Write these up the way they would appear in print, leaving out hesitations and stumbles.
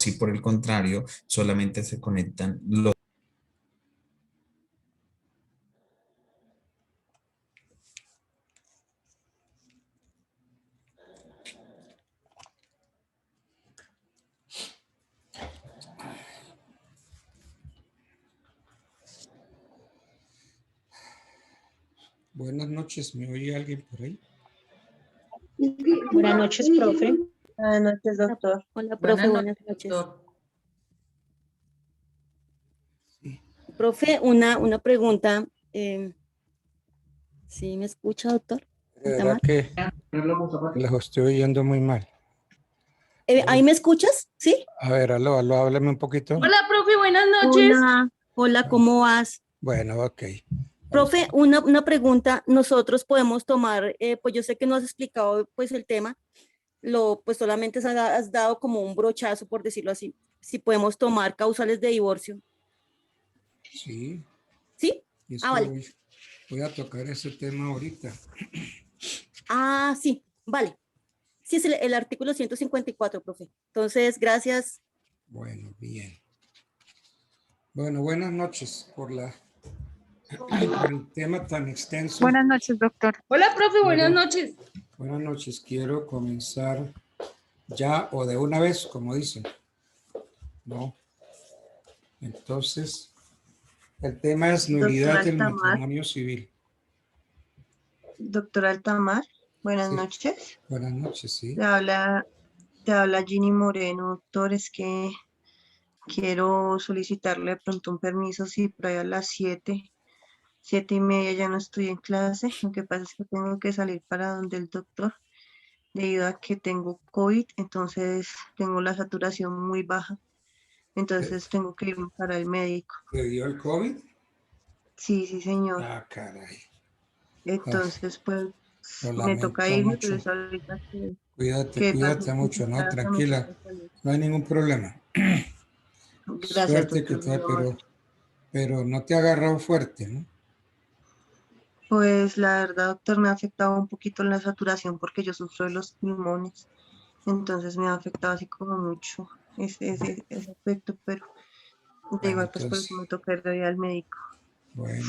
Si por el contrario, solamente se conectan los... Buenas noches, ¿me oye alguien por ahí? Buenas noches, profe. Buenas noches, doctor. Hola, profe, buenas noches. Profe, una pregunta. ¿Sí me escucha, doctor? ¿Verdad que los estoy oyendo muy mal? ¿Ahí me escuchas? ¿Sí? A ver, aló, háblame un poquito. Hola, profe, buenas noches. Hola, ¿cómo vas? Bueno, ok. Profe, una pregunta. Nosotros podemos tomar, pues yo sé que no has explicado pues el tema, pues solamente has dado como un brochazo, por decirlo así. Si podemos tomar causales de divorcio. Sí. ¿Sí? Vale. Voy a tocar ese tema ahorita. Sí, vale. Sí, es el artículo 154, profe. Entonces, gracias. Bueno, bien. Bueno, buenas noches por el tema tan extenso. Buenas noches, doctor. Hola, profe, buenas noches. Buenas noches. Quiero comenzar ya o de una vez, como dicen. ¿No? Entonces, el tema es nulidad del matrimonio civil. Doctor Altamar, buenas noches. Buenas noches, sí. Te habla Ginny Moreno, doctor. Es que quiero solicitarle de pronto un permiso, si por ahí a las 7:30 ya no estoy en clase. Lo que pasa es que tengo que salir para donde el doctor, debido a que tengo COVID, entonces tengo la saturación muy baja. Entonces tengo que irme para el médico. ¿Le dio el COVID? Sí, señor. Ah, caray. Entonces, pues, Lo me toca irme, mucho. pero es ahorita que... Cuídate mucho, ¿no? Tranquila. No hay ningún problema. Gracias, Suerte que doctor. pero no te ha agarrado fuerte, ¿no? Pues la verdad, doctor, me ha afectado un poquito la saturación porque yo sufro de los pulmones. Entonces me ha afectado así como mucho ese aspecto, pero de igual, pues por eso me toca ir hoy al médico. Bueno,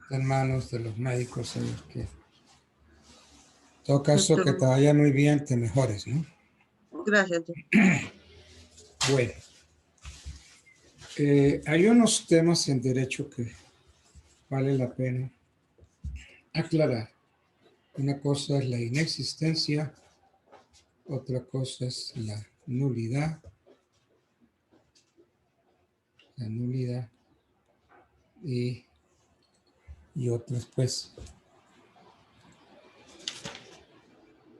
en manos de los médicos, en los que en todo caso que te vaya muy bien, te mejores, ¿no? Gracias, doctor. Bueno, hay unos temas en derecho que vale la pena aclarar. Una cosa es la inexistencia, otra cosa es la nulidad. Y otras, pues,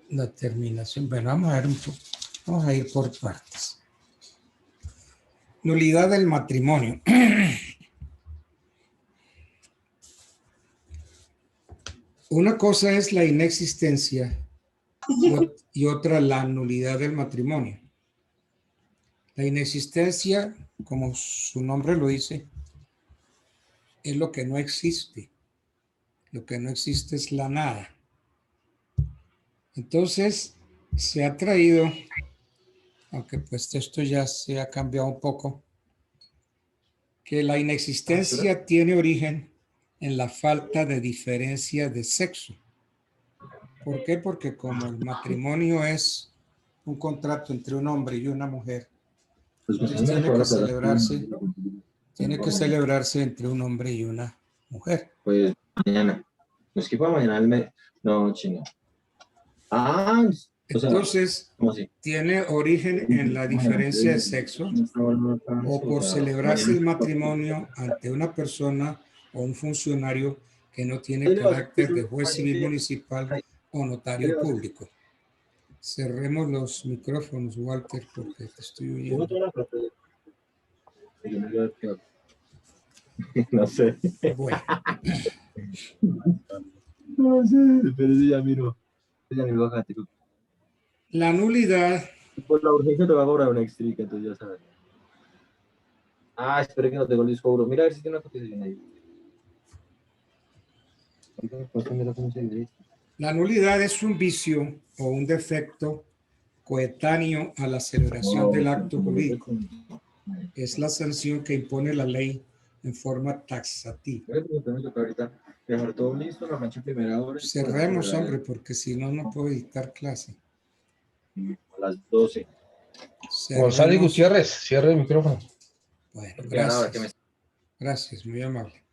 la terminación. Bueno, vamos a ir por partes. Nulidad del matrimonio. Una cosa es la inexistencia y otra la nulidad del matrimonio. La inexistencia, como su nombre lo dice, es lo que no existe. Lo que no existe es la nada. Entonces, se ha traído, aunque pues esto ya se ha cambiado un poco, que la inexistencia tiene origen en la falta de diferencia de sexo. ¿Por qué? Porque como el matrimonio es un contrato entre un hombre y una mujer, entonces tiene que celebrarse entre un hombre y una mujer. Pues mañana. No es que para mañana no, chino. Entonces, ¿Cómo así? tiene origen en la diferencia de sexo o por celebrarse el matrimonio ante una persona o un funcionario que no tiene carácter de juez civil municipal o notario público. Cerremos los micrófonos, Walter, porque te estoy oyendo. No sé. Bueno, No sé, pero sí, ya miro. Ya miro acá, tío. la nulidad Por la urgencia te va a cobrar un extra, entonces ya sabes. Ah, espero que no tengo el disco duro. Mira a ver si tiene una cotización ahí. La nulidad es un vicio o un defecto coetáneo a la celebración del acto jurídico. Es la sanción que impone la ley en forma taxativa. Ahorita dejar todo listo, la mancha primera hora. Cerremos, hombre, porque si no, no puedo dictar clase. A las 12. González Cerremos. Gutiérrez, cierre el micrófono. Bueno, Porque ahora que me- gracias. Gracias, muy amable.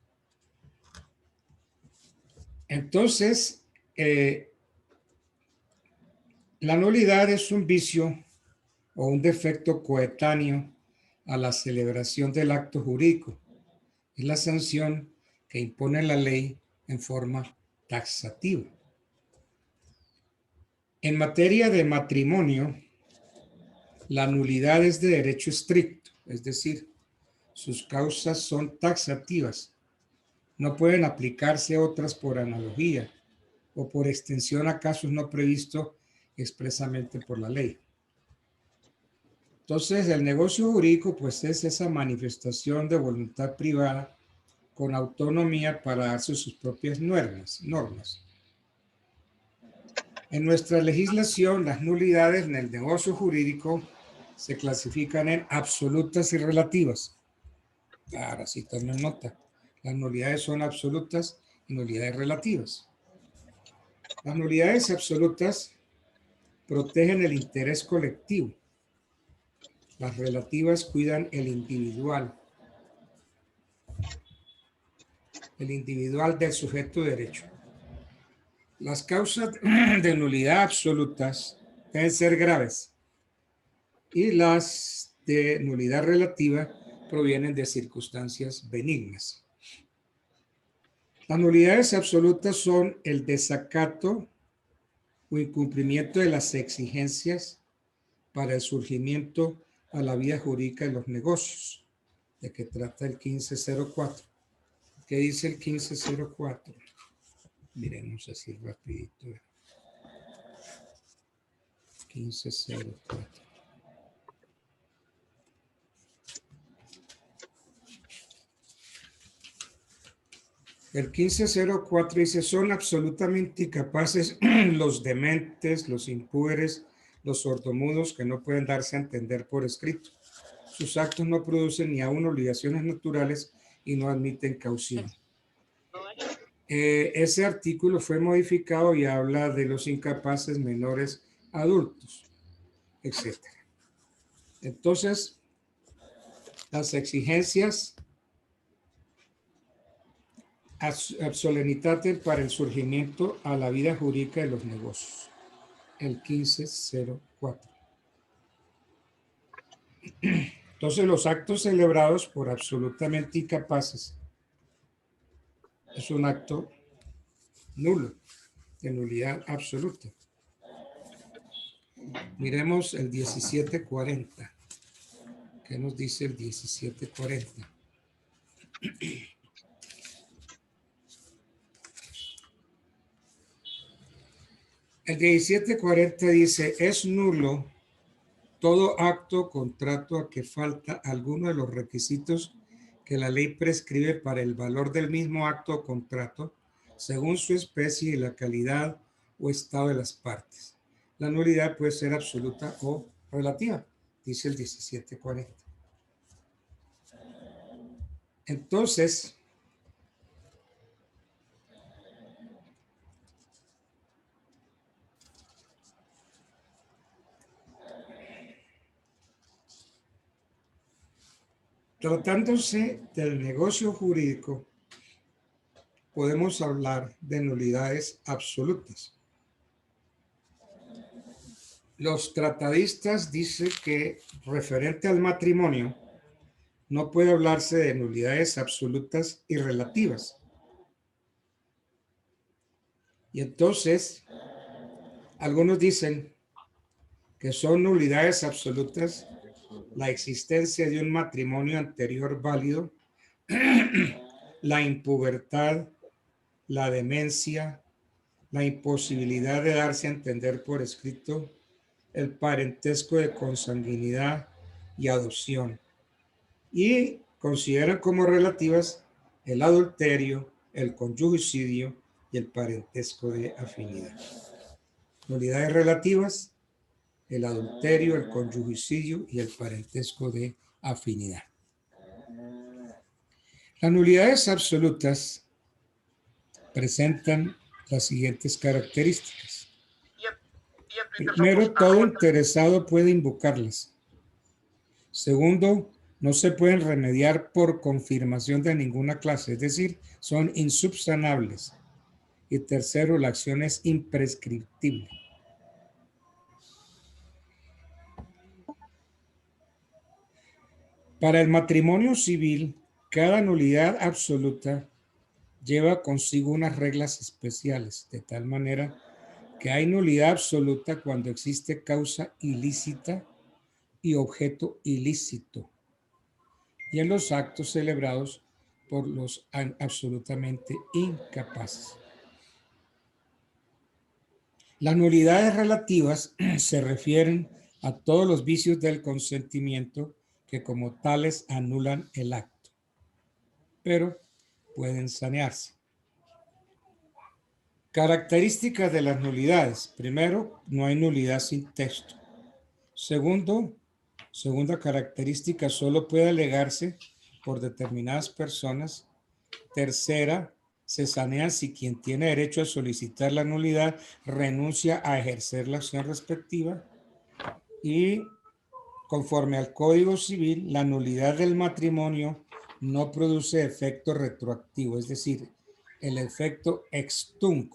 Entonces, la nulidad es un vicio o un defecto coetáneo a la celebración del acto jurídico. Es la sanción que impone la ley en forma taxativa. En materia de matrimonio, la nulidad es de derecho estricto, es decir, sus causas son taxativas. No pueden aplicarse otras por analogía o por extensión a casos no previstos expresamente por la ley. Entonces, el negocio jurídico pues es esa manifestación de voluntad privada con autonomía para darse sus propias normas. En nuestra legislación, las nulidades en el negocio jurídico se clasifican en absolutas y relativas. Claro, así tomen nota. Las nulidades son absolutas y nulidades relativas. Las nulidades absolutas protegen el interés colectivo. Las relativas cuidan el individual del sujeto de derecho. Las causas de nulidad absolutas deben ser graves y las de nulidad relativa provienen de circunstancias benignas. Las nulidades absolutas son el desacato o incumplimiento de las exigencias para el surgimiento a la vida jurídica de los negocios, de que trata el 1504. ¿Qué dice el 1504? Miremos así rapidito. 1504. El 1504 dice, son absolutamente incapaces los dementes, los impúberes, los sordomudos que no pueden darse a entender por escrito. Sus actos no producen ni aún obligaciones naturales y no admiten caución. Ese artículo fue modificado y habla de los incapaces menores adultos, etc. Entonces, las exigencias absolenitate para el surgimiento a la vida jurídica de los negocios, el 1504. Entonces, los actos celebrados por absolutamente incapaces es un acto nulo, de nulidad absoluta. Miremos el 1740. ¿Qué nos dice el 1740? El 1740 dice, es nulo todo acto o contrato a que falta alguno de los requisitos que la ley prescribe para el valor del mismo acto o contrato, según su especie y la calidad o estado de las partes. La nulidad puede ser absoluta o relativa, dice el 1740. Entonces, tratándose del negocio jurídico, podemos hablar de nulidades absolutas. Los tratadistas dicen que referente al matrimonio no puede hablarse de nulidades absolutas y relativas. Y entonces, algunos dicen que son nulidades absolutas la existencia de un matrimonio anterior válido, la impubertad, la demencia, la imposibilidad de darse a entender por escrito, el parentesco de consanguinidad y adopción. Y consideran como relativas el adulterio, el conyugicidio y el parentesco de afinidad. Nulidades relativas: el adulterio, el conyugicidio y el parentesco de afinidad. Las nulidades absolutas presentan las siguientes características. Primero, todo interesado puede invocarlas. Segundo, no se pueden remediar por confirmación de ninguna clase, es decir, son insubsanables. Y tercero, la acción es imprescriptible. Para el matrimonio civil, cada nulidad absoluta lleva consigo unas reglas especiales, de tal manera que hay nulidad absoluta cuando existe causa ilícita y objeto ilícito, y en los actos celebrados por los absolutamente incapaces. Las nulidades relativas se refieren a todos los vicios del consentimiento que como tales anulan el acto, pero pueden sanearse. Características de las nulidades. Primero, no hay nulidad sin texto. Segunda característica, solo puede alegarse por determinadas personas. Tercera, se sanea si quien tiene derecho a solicitar la nulidad renuncia a ejercer la acción respectiva. Y conforme al Código Civil, la nulidad del matrimonio no produce efecto retroactivo, es decir, el efecto ex tunc,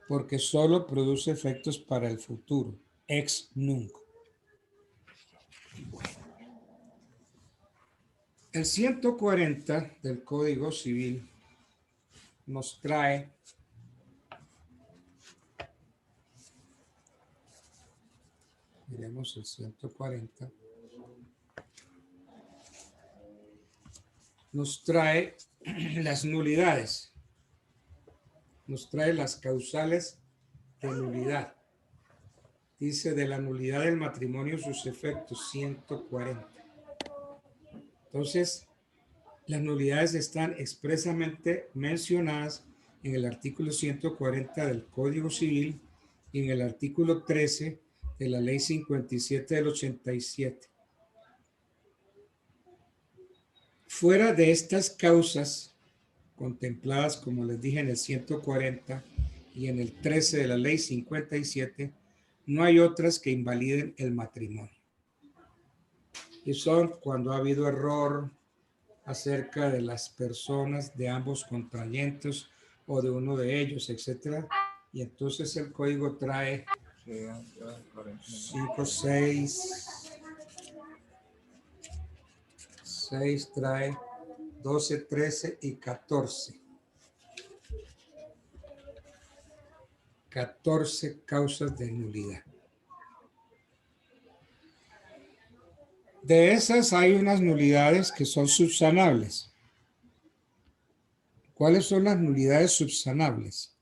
porque solo produce efectos para el futuro, ex nunc. El 140 del Código Civil nos trae miremos el 140, nos trae las nulidades, nos trae las causales de nulidad. Dice: de la nulidad del matrimonio sus efectos, 140. Entonces, las nulidades están expresamente mencionadas en el artículo 140 del Código Civil y en el artículo 13 de la Ley 57 del 87. Fuera de estas causas contempladas, como les dije, en el 140 y en el 13 de la Ley 57, no hay otras que invaliden el matrimonio. Y son cuando ha habido error acerca de las personas, de ambos contrayentes o de uno de ellos, etc. Y entonces el código trae 5, 6 trae 12, 13 y 14. 14 causas de nulidad. De esas hay unas nulidades que son subsanables. ¿Cuáles son las nulidades subsanables?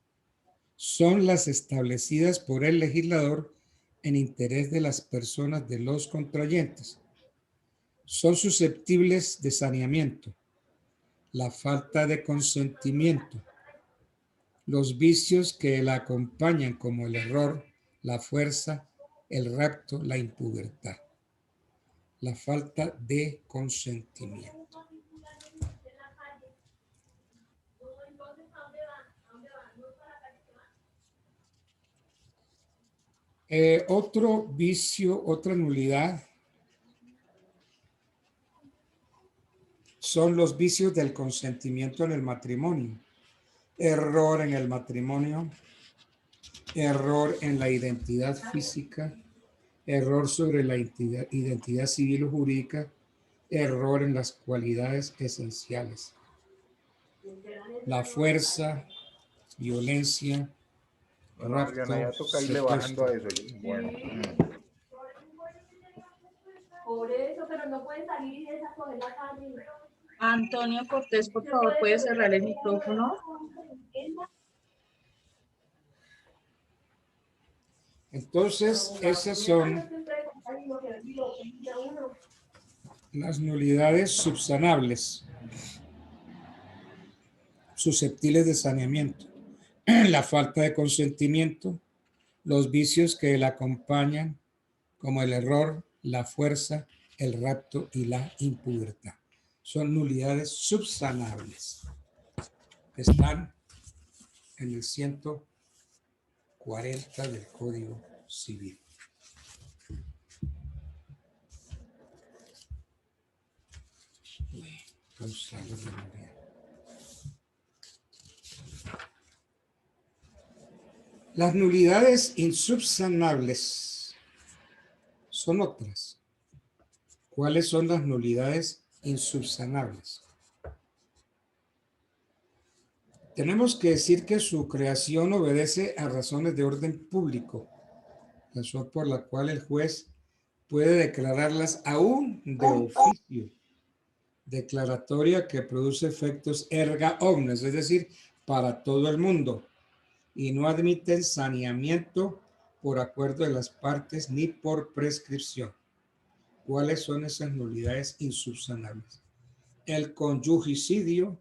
Son las establecidas por el legislador en interés de las personas de los contrayentes. Son susceptibles de saneamiento. La falta de consentimiento, los vicios que la acompañan como el error, la fuerza, el rapto, la impubertad. La falta de consentimiento. Otro vicio, otra nulidad, son los vicios del consentimiento en el matrimonio. Error en el matrimonio, error en la identidad física, error sobre la identidad civil o jurídica, error en las cualidades esenciales. La fuerza, violencia, rapto, Ya toca irle bajando secuestro. a eso. Bueno. Por eso, pero no pueden salir y desacoger la calle. Antonio Cortés, por favor, ¿puede cerrar el micrófono? Entonces, esas son las nulidades subsanables, susceptibles de saneamiento, la falta de consentimiento, los vicios que la acompañan, como el error, la fuerza, el rapto y la impubertad. Son nulidades subsanables. Están en el 140 del Código Civil. Las nulidades insubsanables son otras. ¿Cuáles son las nulidades insubsanables? Tenemos que decir que su creación obedece a razones de orden público, razón por la cual el juez puede declararlas aún de oficio, declaratoria que produce efectos erga omnes, es decir, para todo el mundo, y no admiten saneamiento por acuerdo de las partes ni por prescripción. ¿Cuáles son esas nulidades insubsanables? El conyugicidio,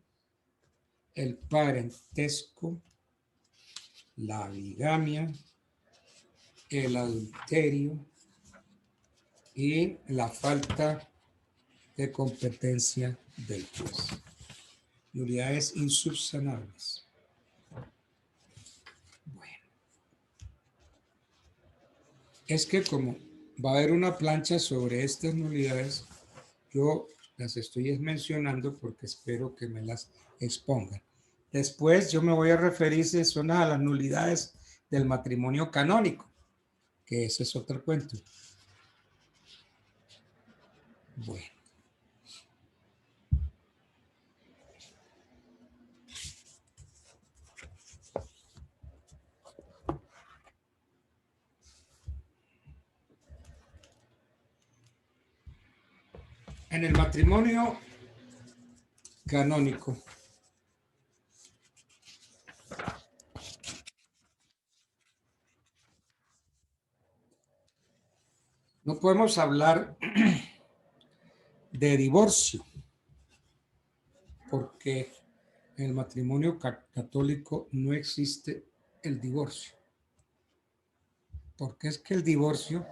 el parentesco, la bigamia, el adulterio y la falta de competencia del juez. Nulidades insubsanables. Bueno. Es que como va a haber una plancha sobre estas nulidades, yo las estoy mencionando porque espero que me las expongan. Después yo me voy a referir si son a las nulidades del matrimonio canónico, que ese es otro cuento. Bueno. En el matrimonio canónico, no podemos hablar de divorcio, porque en el matrimonio católico no existe el divorcio. Porque es que el divorcio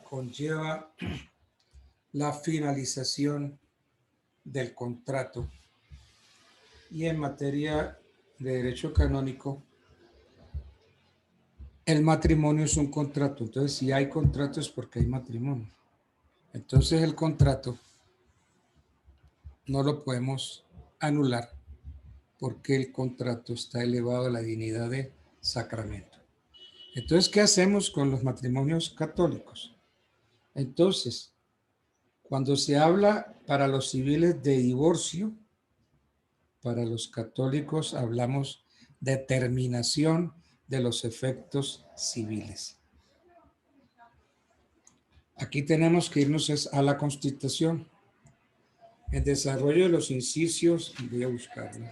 conlleva la finalización del contrato. Y en materia de derecho canónico, el matrimonio es un contrato. Entonces, si hay contrato es porque hay matrimonio. Entonces, el contrato no lo podemos anular porque el contrato está elevado a la dignidad de sacramento. Entonces, ¿qué hacemos con los matrimonios católicos? Entonces, cuando se habla para los civiles de divorcio, para los católicos hablamos de terminación de los efectos civiles. Aquí tenemos que irnos a la Constitución. El desarrollo de los incisos, voy a buscarlo.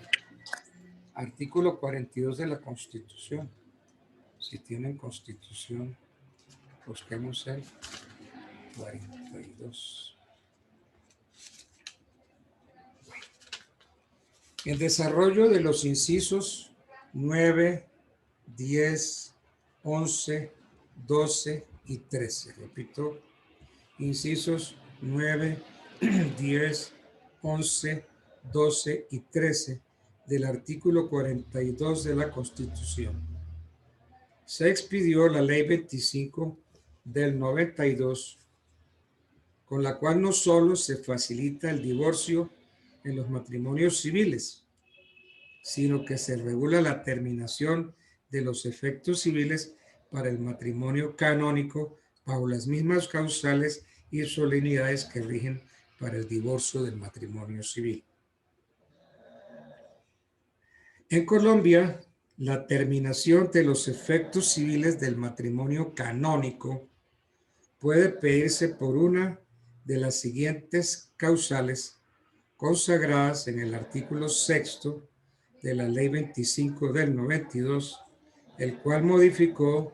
Artículo 42 de la Constitución. Si tienen Constitución, busquemos el 42. El desarrollo de los incisos 9, 10, 11, 12 y 13. Repito, incisos 9, 10, 11, 12 y 13 del artículo 42 de la Constitución. Se expidió la Ley 25 del 92, con la cual no solo se facilita el divorcio en los matrimonios civiles, sino que se regula la terminación de los efectos civiles para el matrimonio canónico bajo las mismas causales y solemnidades que rigen para el divorcio del matrimonio civil. En Colombia, la terminación de los efectos civiles del matrimonio canónico puede pedirse por una de las siguientes causales consagradas en el artículo 6º de la Ley 25 del 92, el cual modificó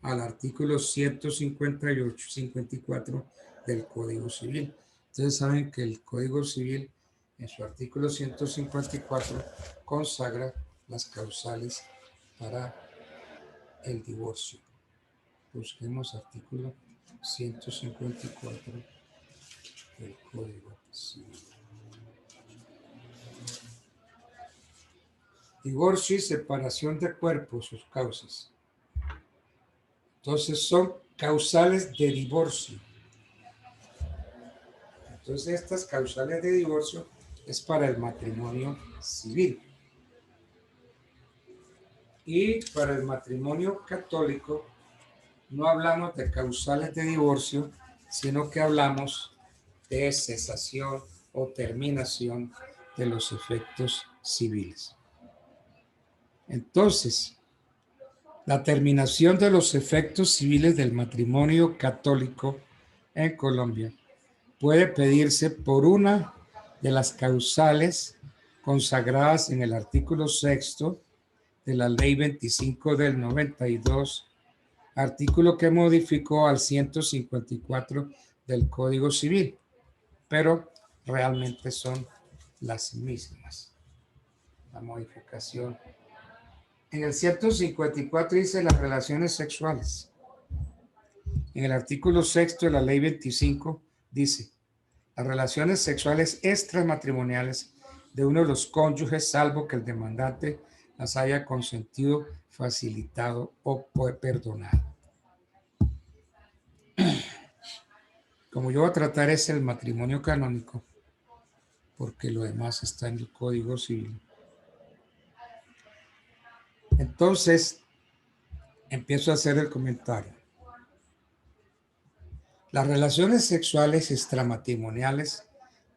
al artículo 158-54 del Código Civil. Ustedes saben que el Código Civil, en su artículo 154, consagra las causales para el divorcio. Busquemos artículo 154 del Código Civil. Divorcio y separación de cuerpos, sus causas. Entonces son causales de divorcio. Entonces estas causales de divorcio es para el matrimonio civil. Y para el matrimonio católico no hablamos de causales de divorcio, sino que hablamos de cesación o terminación de los efectos civiles. Entonces, la terminación de los efectos civiles del matrimonio católico en Colombia puede pedirse por una de las causales consagradas en el artículo 6º de la Ley 25 del 92, artículo que modificó al 154 del Código Civil, pero realmente son las mismas. La modificación. En el 154 dice las relaciones sexuales. En el artículo 6º de la Ley 25 dice las relaciones sexuales extramatrimoniales de uno de los cónyuges, salvo que el demandante las haya consentido, facilitado o perdonado. Como yo voy a tratar es el matrimonio canónico, porque lo demás está en el Código Civil. Entonces, empiezo a hacer el comentario. Las relaciones sexuales extramatrimoniales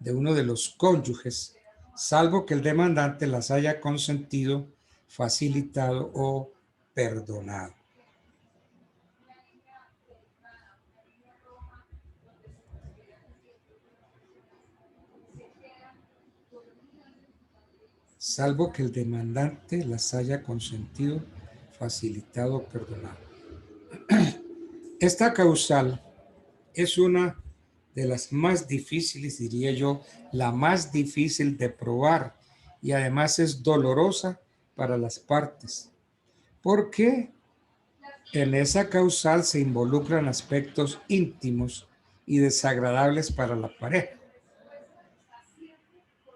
de uno de los cónyuges, salvo que el demandante las haya consentido, facilitado o perdonado. Salvo que el demandante las haya consentido, facilitado o perdonado. Esta causal es una de las más difíciles, diría yo, la más difícil de probar y además es dolorosa para las partes, porque en esa causal se involucran aspectos íntimos y desagradables para la pareja.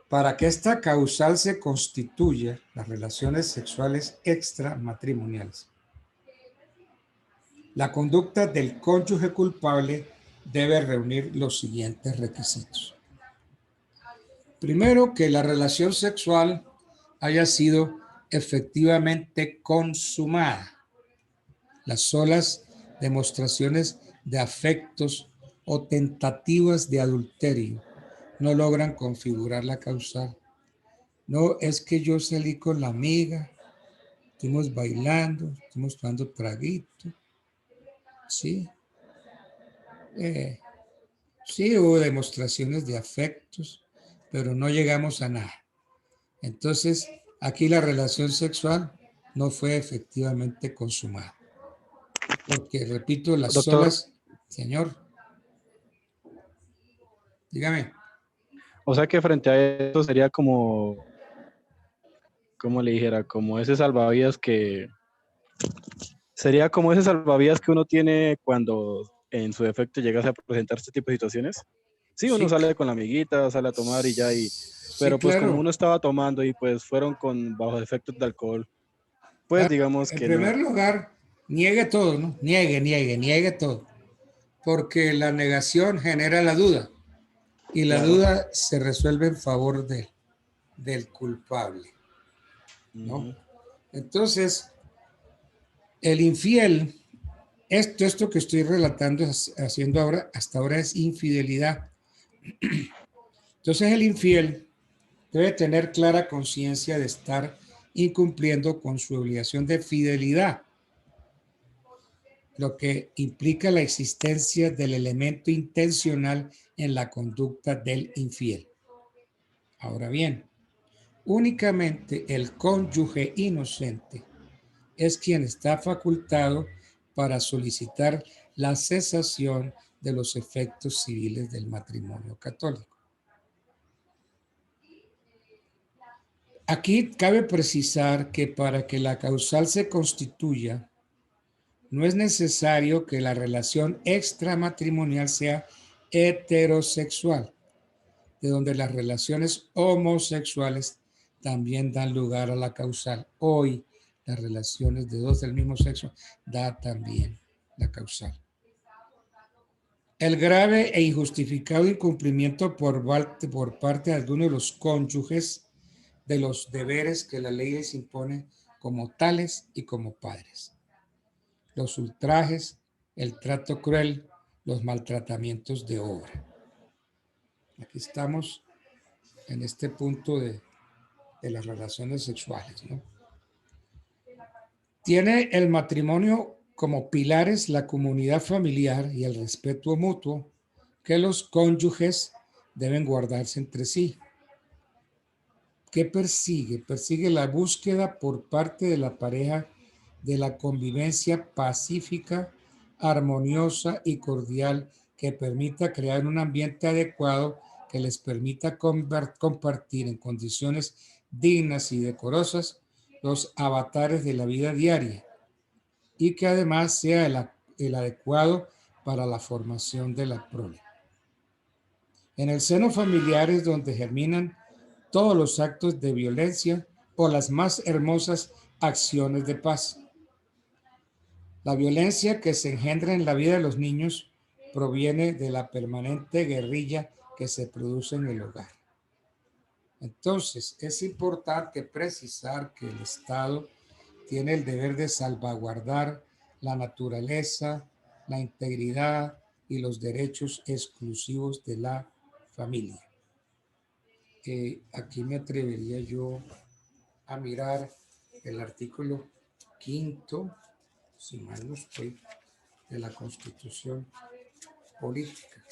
Para que esta causal se constituya, las relaciones sexuales extramatrimoniales, la conducta del cónyuge culpable debe reunir los siguientes requisitos. Primero, que la relación sexual haya sido efectivamente consumada. Las solas demostraciones de afectos o tentativas de adulterio no logran configurar la causal. No es que yo salí con la amiga, estuvimos bailando, estuvimos tomando traguito, ¿sí? Sí hubo demostraciones de afectos, pero no llegamos a nada. Entonces, aquí la relación sexual no fue efectivamente consumada. Porque, repito, las Doctor, solas... Señor, dígame. o sea que frente a eso sería como le dijera, como ese salvavidas que... Sería como ese salvavidas que uno tiene cuando en su defecto llegase a presentar este tipo de situaciones. Sí, uno sale con la amiguita, sale a tomar y ya, pero pues claro. como uno estaba tomando y pues fueron bajo efectos de alcohol, pues digamos que no. En primer lugar, niegue todo, ¿no? Niegue todo. Porque la negación genera la duda. Y la duda se resuelve en favor del culpable, ¿no? Entonces, El infiel, esto que estoy relatando, haciendo ahora, hasta ahora es infidelidad. Entonces el infiel debe tener clara conciencia de estar incumpliendo con su obligación de fidelidad, lo que implica la existencia del elemento intencional en la conducta del infiel. Ahora bien, únicamente el cónyuge inocente es quien está facultado para solicitar la cesación de los efectos civiles del matrimonio católico. Aquí cabe precisar que para que la causal se constituya, no es necesario que la relación extramatrimonial sea heterosexual, de donde las relaciones homosexuales también dan lugar a la causal. Hoy, las relaciones de dos del mismo sexo da también la causal. El grave e injustificado incumplimiento por parte de alguno de los cónyuges de los deberes que la ley les impone como tales y como padres. Los ultrajes, el trato cruel, los maltratamientos de obra. Aquí estamos en este punto de las relaciones sexuales, ¿no? Tiene el matrimonio como pilares la comunidad familiar y el respeto mutuo que los cónyuges deben guardarse entre sí. ¿Qué persigue? Persigue la búsqueda por parte de la pareja de la convivencia pacífica, armoniosa y cordial que permita crear un ambiente adecuado que les permita compartir en condiciones dignas y decorosas los avatares de la vida diaria y que además sea el adecuado para la formación de la prole. En el seno familiar es donde germinan todos los actos de violencia o las más hermosas acciones de paz. La violencia que se engendra en la vida de los niños proviene de la permanente guerrilla que se produce en el hogar. Entonces, es importante precisar que el Estado tiene el deber de salvaguardar la naturaleza, la integridad y los derechos exclusivos de la familia. Aquí me atrevería yo a mirar el artículo 5º, si mal no estoy, de la Constitución Política.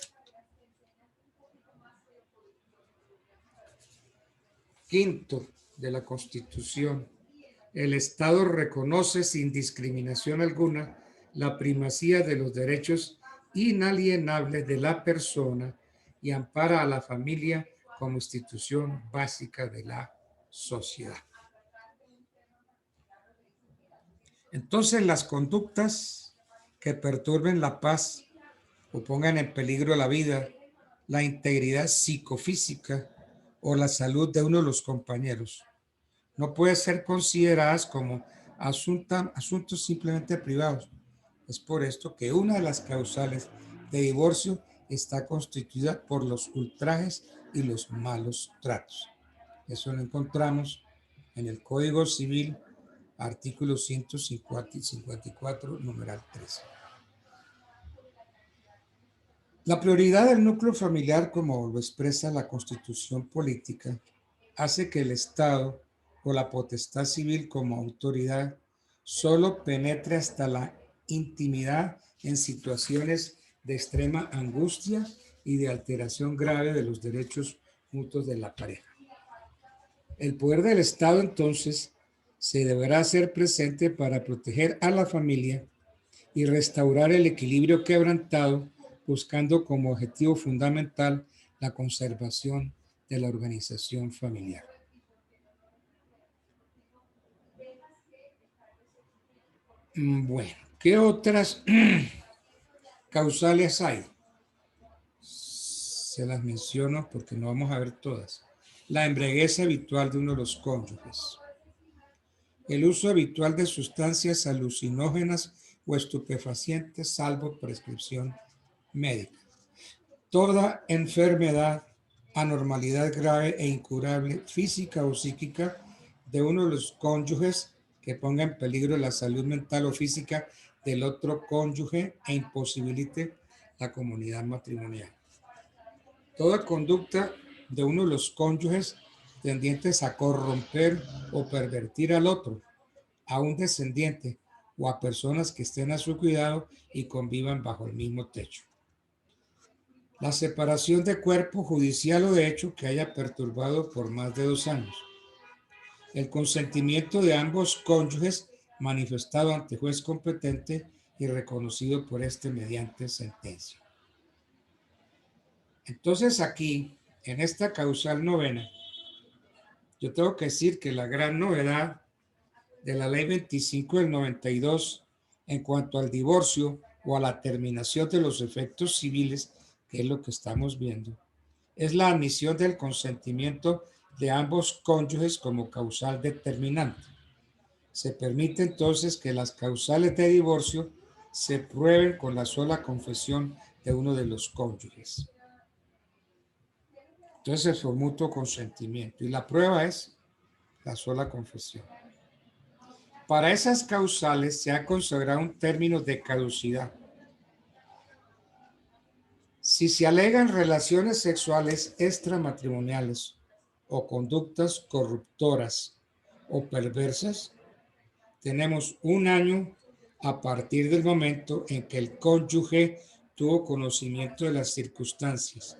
5º de la Constitución. El Estado reconoce sin discriminación alguna la primacía de los derechos inalienables de la persona y ampara a la familia como institución básica de la sociedad. Entonces, las conductas que perturben la paz o pongan en peligro la vida, la integridad psicofísica o la salud de uno de los compañeros no pueden ser consideradas como asuntos simplemente privados. Es por esto que una de las causales de divorcio está constituida por los ultrajes y los malos tratos. Eso lo encontramos en el Código Civil, artículo 154, numeral 13. La prioridad del núcleo familiar, como lo expresa la Constitución Política, hace que el Estado o la potestad civil como autoridad solo penetre hasta la intimidad en situaciones de extrema angustia y de alteración grave de los derechos mutuos de la pareja. El poder del Estado, entonces, se deberá hacer presente para proteger a la familia y restaurar el equilibrio quebrantado, buscando como objetivo fundamental la conservación de la organización familiar. Bueno, ¿qué otras causales hay? Se las menciono porque no vamos a ver todas. La embriaguez habitual de uno de los cónyuges. El uso habitual de sustancias alucinógenas o estupefacientes, salvo prescripción médica. Toda enfermedad, anormalidad grave e incurable, física o psíquica, de uno de los cónyuges que ponga en peligro la salud mental o física del otro cónyuge e imposibilite la comunidad matrimonial. Toda conducta de uno de los cónyuges tendientes a corromper o pervertir al otro, a un descendiente o a personas que estén a su cuidado y convivan bajo el mismo techo. La separación de cuerpo judicial o de hecho que haya perturbado por más de 2 años. El consentimiento de ambos cónyuges manifestado ante juez competente y reconocido por este mediante sentencia. Entonces aquí, en esta causal novena, yo tengo que decir que la gran novedad de la ley 25 del 92 en cuanto al divorcio o a la terminación de los efectos civiles, que es lo que estamos viendo, es la admisión del consentimiento de ambos cónyuges como causal determinante. Se permite entonces que las causales de divorcio se prueben con la sola confesión de uno de los cónyuges. Entonces es por mutuo consentimiento y la prueba es la sola confesión. Para esas causales se ha consagrado un término de caducidad. Si se alegan relaciones sexuales extramatrimoniales o conductas corruptoras o perversas, tenemos 1 año a partir del momento en que el cónyuge tuvo conocimiento de las circunstancias,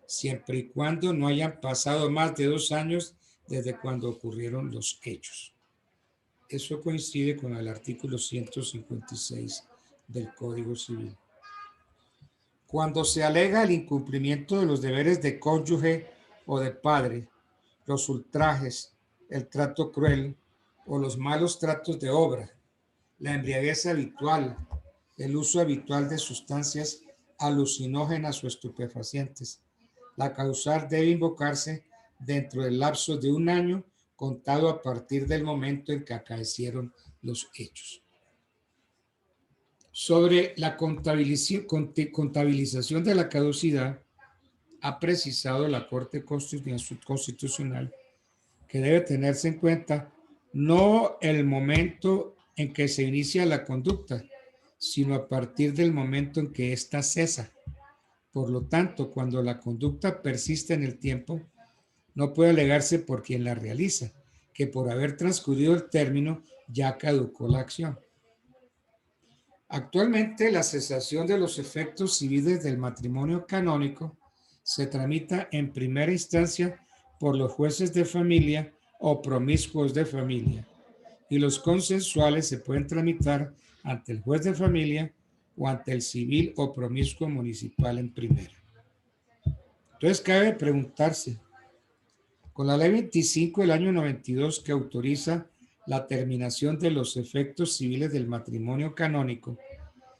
siempre y cuando no hayan pasado más de 2 años desde cuando ocurrieron los hechos. Eso coincide con el artículo 156 del Código Civil. Cuando se alega el incumplimiento de los deberes de cónyuge o de padre, los ultrajes, el trato cruel o los malos tratos de obra, la embriaguez habitual, el uso habitual de sustancias alucinógenas o estupefacientes, la causal debe invocarse dentro del lapso de 1 año contado a partir del momento en que acaecieron los hechos. Sobre la contabilización de la caducidad, ha precisado la Corte Constitucional que debe tenerse en cuenta no el momento en que se inicia la conducta, sino a partir del momento en que ésta cesa. Por lo tanto, cuando la conducta persiste en el tiempo, no puede alegarse por quien la realiza, que por haber transcurrido el término ya caducó la acción. Actualmente, la cesación de los efectos civiles del matrimonio canónico se tramita en primera instancia por los jueces de familia o promiscuos de familia, y los consensuales se pueden tramitar ante el juez de familia o ante el civil o promiscuo municipal en primera. Entonces, cabe preguntarse, con la ley 25 del año 92 que autoriza la terminación de los efectos civiles del matrimonio canónico,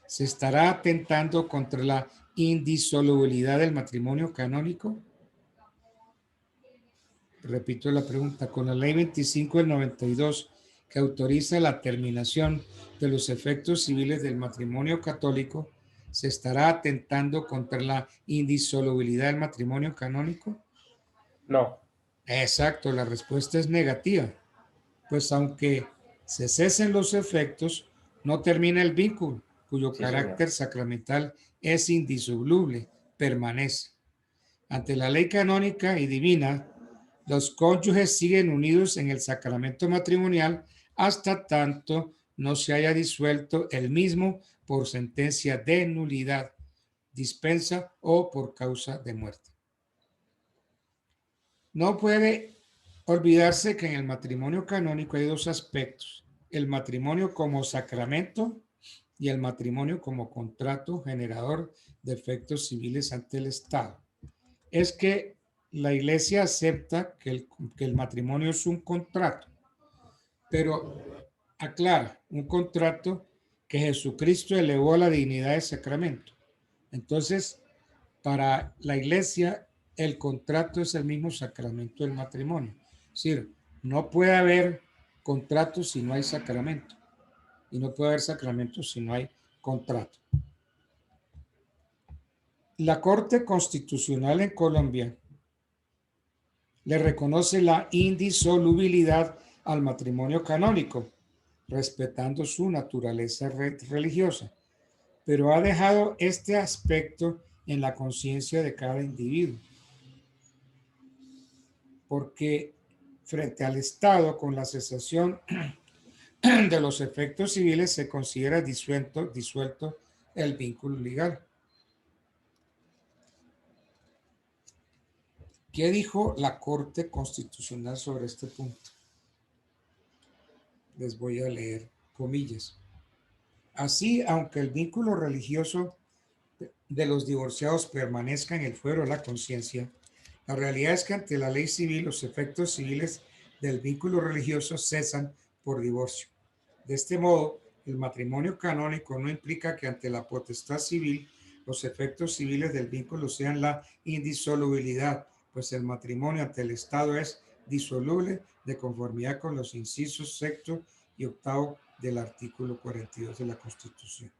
¿se estará atentando contra la indisolubilidad del matrimonio canónico? Repito la pregunta, con la ley 25 del 92 que autoriza la terminación de los efectos civiles del matrimonio católico, ¿se estará atentando contra la indisolubilidad del matrimonio canónico? No. Exacto, la respuesta es negativa, pues aunque se cesen los efectos, no termina el vínculo, cuyo carácter sacramental es indisoluble, permanece. Ante la ley canónica y divina, los cónyuges siguen unidos en el sacramento matrimonial hasta tanto no se haya disuelto el mismo por sentencia de nulidad, dispensa o por causa de muerte. No puede olvidarse que en el matrimonio canónico hay 2 aspectos: el matrimonio como sacramento y el matrimonio como contrato generador de efectos civiles ante el Estado. Es que la Iglesia acepta que el matrimonio es un contrato, pero aclara, un contrato que Jesucristo elevó a la dignidad de sacramento. Entonces, para la Iglesia, el contrato es el mismo sacramento del matrimonio. Es decir, no puede haber contrato si no hay sacramento. Y no puede haber sacramento si no hay contrato. La Corte Constitucional en Colombia le reconoce la indisolubilidad al matrimonio canónico respetando su naturaleza religiosa, pero ha dejado este aspecto en la conciencia de cada individuo, porque frente al Estado, con la cesación de los efectos civiles, se considera disuelto el vínculo legal. ¿Qué dijo la Corte Constitucional sobre este punto? Les voy a leer comillas. Así, aunque el vínculo religioso de los divorciados permanezca en el fuero de la conciencia, la realidad es que ante la ley civil los efectos civiles del vínculo religioso cesan por divorcio. De este modo, el matrimonio canónico no implica que ante la potestad civil los efectos civiles del vínculo sean la indisolubilidad, pues el matrimonio ante el Estado es disoluble de conformidad con los incisos sexto y octavo del artículo 42 de la Constitución.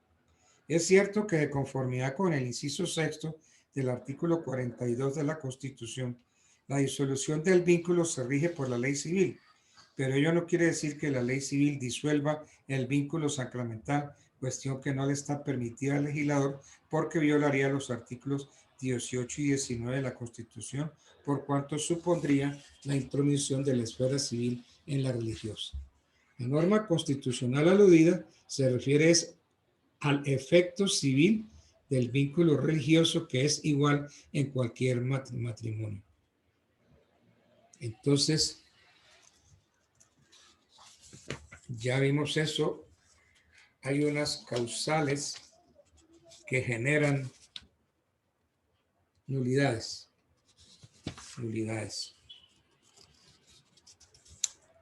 Es cierto que de conformidad con el inciso sexto del artículo 42 de la Constitución, la disolución del vínculo se rige por la ley civil, pero ello no quiere decir que la ley civil disuelva el vínculo sacramental, cuestión que no le está permitida al legislador porque violaría los artículos 18 y 19 de la Constitución, por cuanto supondría la intromisión de la esfera civil en la religiosa. La norma constitucional aludida se refiere al efecto civil del vínculo religioso, que es igual en cualquier matrimonio. Entonces, ya vimos eso. Hay unas causales que generan nulidades.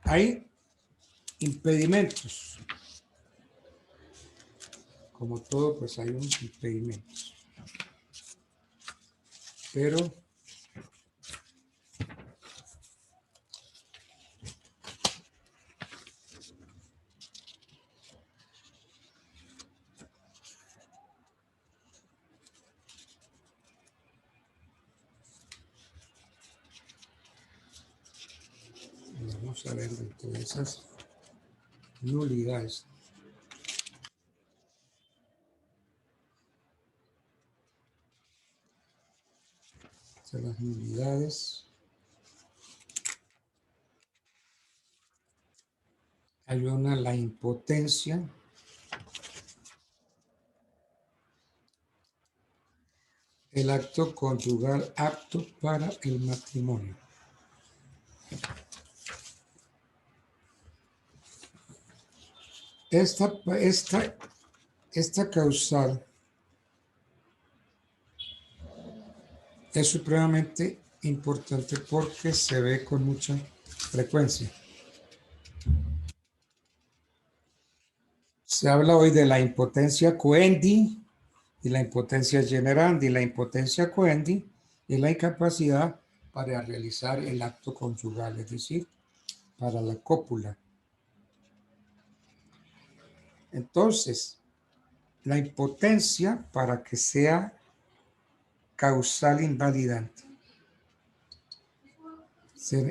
Hay impedimentos. Como todo, pues hay unos impedimentos. Pero vamos a ver dentro de esas nulidades. Las nulidades. Hay una, la impotencia. El acto conyugal apto para el matrimonio. Esta causal es supremamente importante porque se ve con mucha frecuencia. Se habla hoy de la impotencia coendi y la impotencia generandi. La impotencia coendi es la incapacidad para realizar el acto conyugal, es decir, para la cópula. Entonces, la impotencia, para que sea causal invalidante,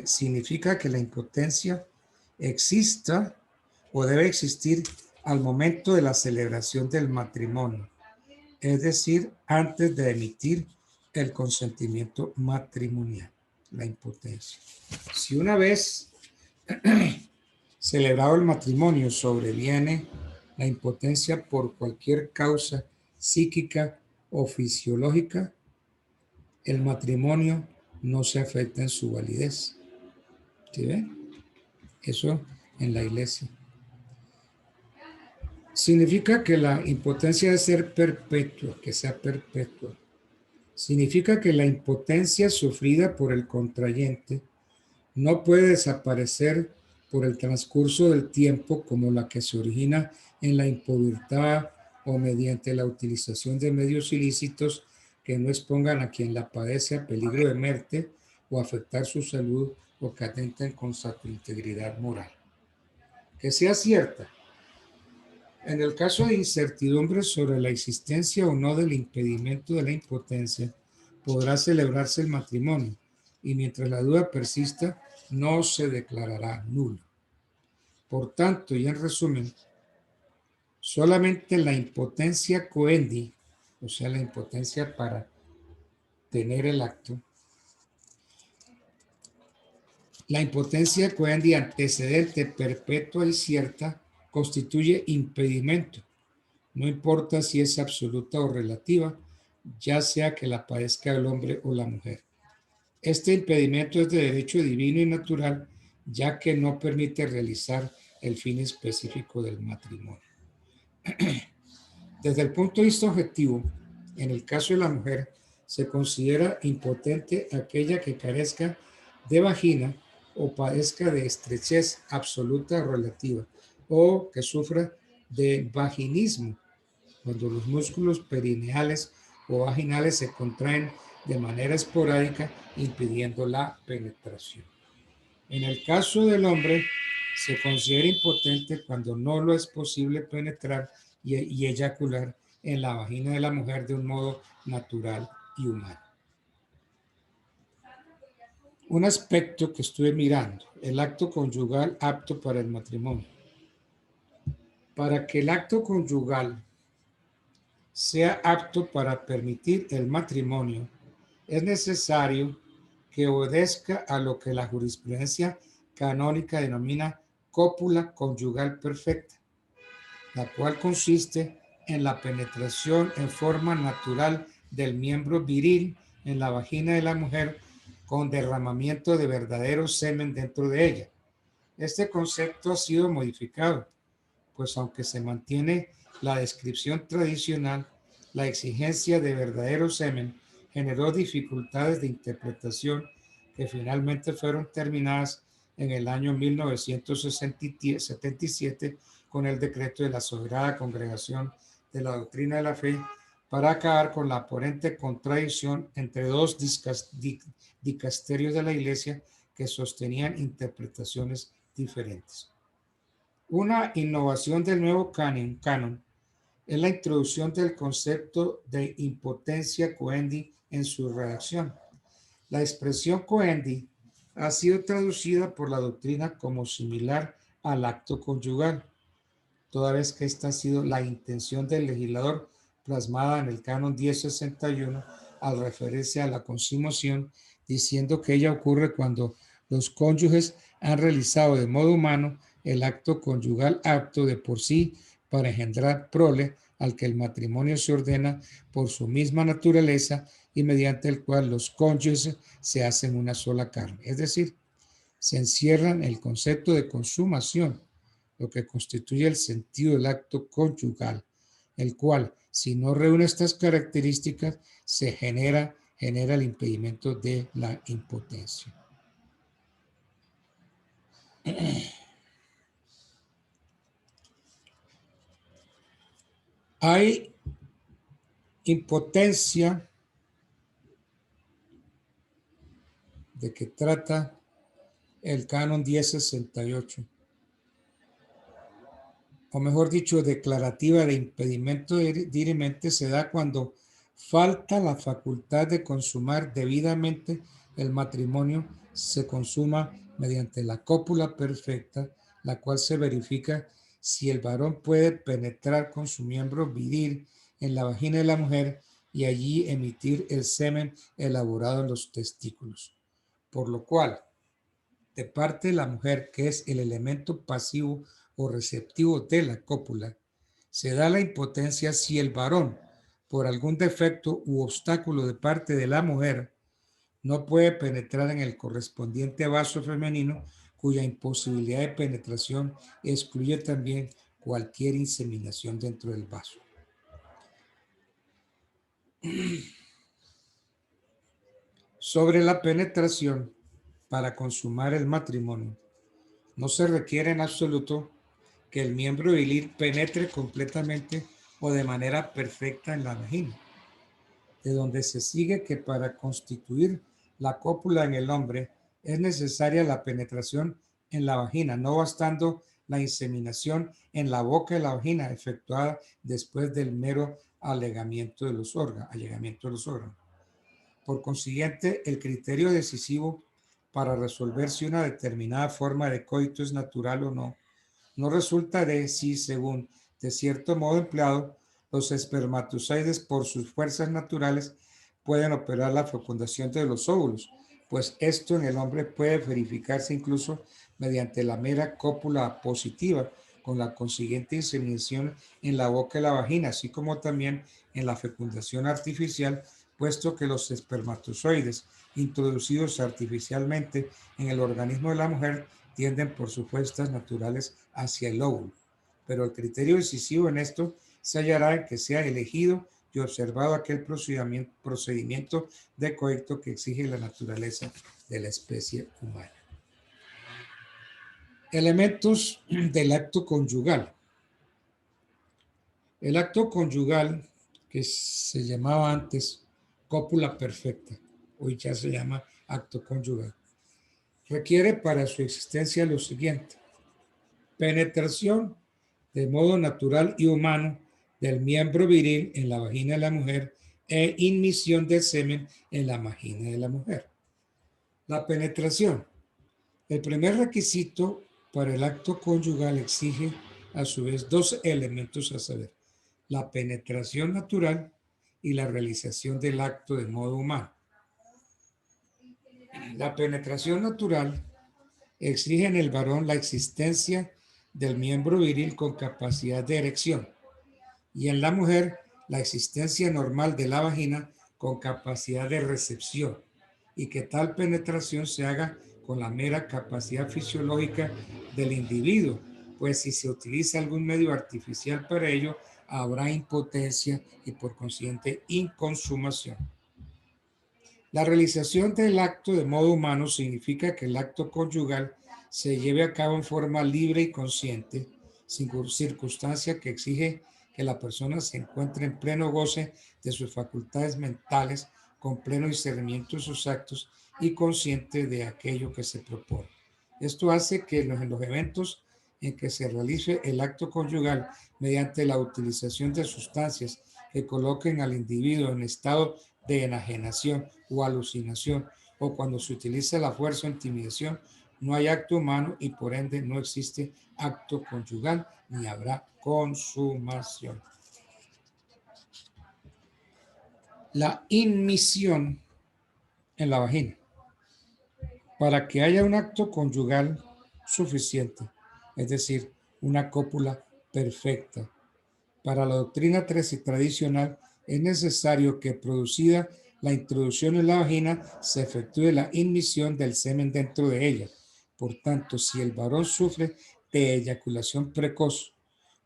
significa que la impotencia exista o debe existir al momento de la celebración del matrimonio, es decir, antes de emitir el consentimiento matrimonial, la impotencia. Si una vez celebrado el matrimonio sobreviene la impotencia por cualquier causa psíquica o fisiológica, el matrimonio no se afecta en su validez. ¿Sí ven? Eso en la iglesia. Significa que la impotencia debe ser perpetua, que sea perpetua. Significa que la impotencia sufrida por el contrayente no puede desaparecer por el transcurso del tiempo, como la que se origina en la impubertad o mediante la utilización de medios ilícitos que no expongan a quien la padece a peligro de muerte o afectar su salud o que atenten contra su integridad moral. Que sea cierta. En el caso de incertidumbre sobre la existencia o no del impedimento de la impotencia, podrá celebrarse el matrimonio y mientras la duda persista, no se declarará nulo. Por tanto, y en resumen, solamente la impotencia coendi, o sea, la impotencia para tener el acto, la impotencia coendi antecedente, perpetua y cierta, constituye impedimento, no importa si es absoluta o relativa, ya sea que la padezca el hombre o la mujer. Este impedimento es de derecho divino y natural, ya que no permite realizar el fin específico del matrimonio. Desde el punto de vista objetivo, en el caso de la mujer, se considera impotente aquella que carezca de vagina o padezca de estrechez absoluta o relativa, o que sufra de vaginismo, cuando los músculos perineales o vaginales se contraen de manera esporádica, impidiendo la penetración. En el caso del hombre, se considera impotente cuando no lo es posible penetrar y eyacular en la vagina de la mujer de un modo natural y humano. Un aspecto que estuve mirando, el acto conyugal apto para el matrimonio. Para que el acto conyugal sea apto para permitir el matrimonio, es necesario que obedezca a lo que la jurisprudencia canónica denomina cópula conyugal perfecta, la cual consiste en la penetración en forma natural del miembro viril en la vagina de la mujer con derramamiento de verdadero semen dentro de ella. Este concepto ha sido modificado, pues aunque se mantiene la descripción tradicional, la exigencia de verdadero semen generó dificultades de interpretación que finalmente fueron terminadas en el año 1977 con el decreto de la Sagrada Congregación de la Doctrina de la Fe para acabar con la aparente contradicción entre dos dicasterios de la Iglesia que sostenían interpretaciones diferentes. Una innovación del nuevo canon es la introducción del concepto de impotencia coendi en su redacción. La expresión coendi ha sido traducida por la doctrina como similar al acto conyugal, toda vez que esta ha sido la intención del legislador plasmada en el canon 1061 al referirse a la consumación, diciendo que ella ocurre cuando los cónyuges han realizado de modo humano el acto conyugal apto de por sí para engendrar prole al que el matrimonio se ordena por su misma naturaleza y mediante el cual los cónyuges se hacen una sola carne. Es decir, se encierran el concepto de consumación, lo que constituye el sentido del acto conyugal, el cual, si no reúne estas características, se genera el impedimento de la impotencia. Hay impotencia de que trata el canon 1068, o mejor dicho, declarativa de impedimento dirimente se da cuando falta la facultad de consumar debidamente el matrimonio, se consuma mediante la cópula perfecta, la cual se verifica si el varón puede penetrar con su miembro viril en la vagina de la mujer y allí emitir el semen elaborado en los testículos. Por lo cual, de parte de la mujer, que es el elemento pasivo o receptivo de la cópula, se da la impotencia si el varón, por algún defecto u obstáculo de parte de la mujer, no puede penetrar en el correspondiente vaso femenino, cuya imposibilidad de penetración excluye también cualquier inseminación dentro del vaso. Sobre la penetración para consumar el matrimonio, no se requiere en absoluto que el miembro viril penetre completamente o de manera perfecta en la vagina, de donde se sigue que para constituir la cópula en el hombre es necesaria la penetración en la vagina, no bastando la inseminación en la boca de la vagina efectuada después del mero allegamiento de los órganos. Por consiguiente, el criterio decisivo para resolver si una determinada forma de coito es natural o no no resulta de si, según de cierto modo empleado, los espermatozoides por sus fuerzas naturales pueden operar la fecundación de los óvulos, pues esto en el hombre puede verificarse incluso mediante la mera cópula positiva, con la consiguiente inseminación en la boca y la vagina, así como también en la fecundación artificial, puesto que los espermatozoides introducidos artificialmente en el organismo de la mujer tienden por sus fuerzas naturales hacia el óvulo. Pero el criterio decisivo en esto se hallará en que sea elegido y observado aquel procedimiento de coito que exige la naturaleza de la especie humana. Elementos del acto conyugal. El acto conyugal, que se llamaba antes cópula perfecta, hoy ya se llama acto conyugal, requiere para su existencia lo siguiente: penetración de modo natural y humano del miembro viril en la vagina de la mujer e inmisión del semen en la vagina de la mujer. La penetración. El primer requisito para el acto conyugal exige a su vez dos elementos a saber: la penetración natural y la realización del acto de modo humano. La penetración natural exige en el varón la existencia del miembro viril con capacidad de erección y en la mujer la existencia normal de la vagina con capacidad de recepción, y que tal penetración se haga con la mera capacidad fisiológica del individuo, pues si se utiliza algún medio artificial para ello, habrá impotencia y por consiguiente inconsumación. La realización del acto de modo humano significa que el acto conyugal se lleve a cabo en forma libre y consciente, circunstancia que exige que la persona se encuentre en pleno goce de sus facultades mentales, con pleno discernimiento de sus actos y consciente de aquello que se propone. Esto hace que en los eventos en que se realice el acto conyugal mediante la utilización de sustancias que coloquen al individuo en estado de enajenación o alucinación, o cuando se utiliza la fuerza o intimidación, no hay acto humano y por ende no existe acto conyugal ni habrá consumación. La inmisión en la vagina. Para que haya un acto conyugal suficiente, es decir, una cópula perfecta, para la doctrina tradicional es necesario que, producida la introducción en la vagina, se efectúe la inmisión del semen dentro de ella. Por tanto, si el varón sufre de eyaculación precoz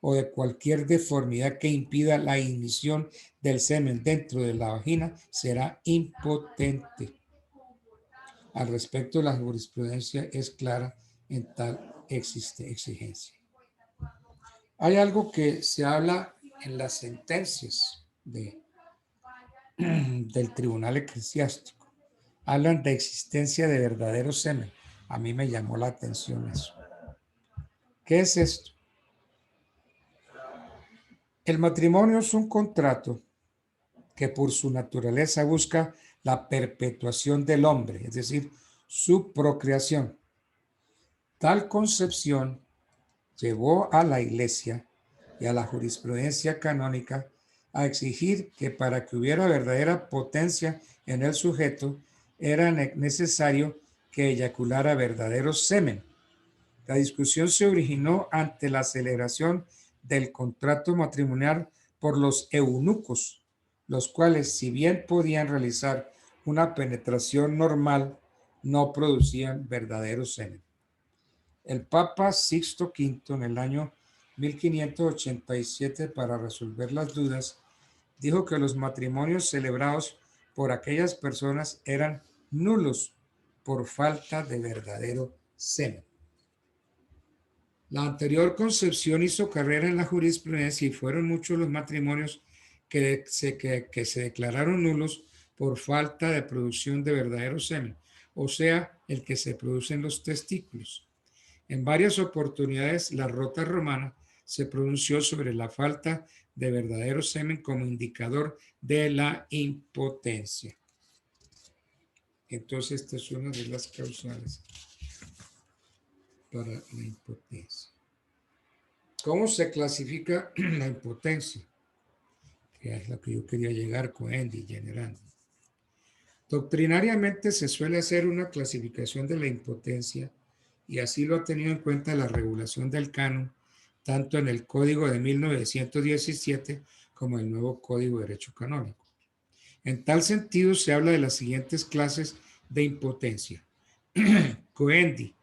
o de cualquier deformidad que impida la inmisión del semen dentro de la vagina, será impotente. Al respecto, la jurisprudencia es clara en tal exigencia. Hay algo que se habla en las sentencias del tribunal eclesiástico. Hablan de existencia de verdadero semen. A mí me llamó la atención eso. ¿Qué es esto? El matrimonio es un contrato que por su naturaleza busca la perpetuación del hombre, es decir, su procreación. Tal concepción llevó a la Iglesia y a la jurisprudencia canónica a exigir que para que hubiera verdadera potencia en el sujeto era necesario que eyaculara verdadero semen. La discusión se originó ante la celebración del contrato matrimonial por los eunucos, los cuales, si bien podían realizar una penetración normal, no producían verdadero semen. El Papa Sixto V, en el año 1587, para resolver las dudas, dijo que los matrimonios celebrados por aquellas personas eran nulos por falta de verdadero semen. La anterior concepción hizo carrera en la jurisprudencia y fueron muchos los matrimonios que se declararon nulos por falta de producción de verdadero semen, o sea, el que se produce en los testículos. En varias oportunidades, la Rota Romana se pronunció sobre la falta de verdadero semen como indicador de la impotencia. Entonces, esta es una de las causales para la impotencia. ¿Cómo se clasifica la impotencia? Que es lo que yo quería llegar con Andy generando. Doctrinariamente se suele hacer una clasificación de la impotencia y así lo ha tenido en cuenta la regulación del canon, tanto en el Código de 1917 como en el nuevo Código de Derecho Canónico. En tal sentido, se habla de las siguientes clases de impotencia: coendi,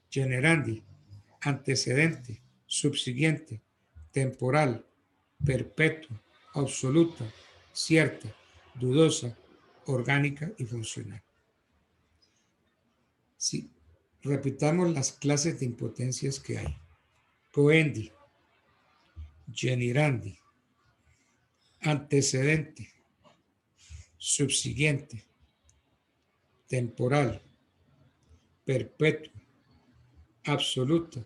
generandi, antecedente, subsiguiente, temporal, perpetua, absoluta, cierta, dudosa, orgánica y funcional. Sí, repitamos las clases de impotencias que hay: coendi, generandi, antecedente, subsiguiente, temporal, perpetua, absoluta,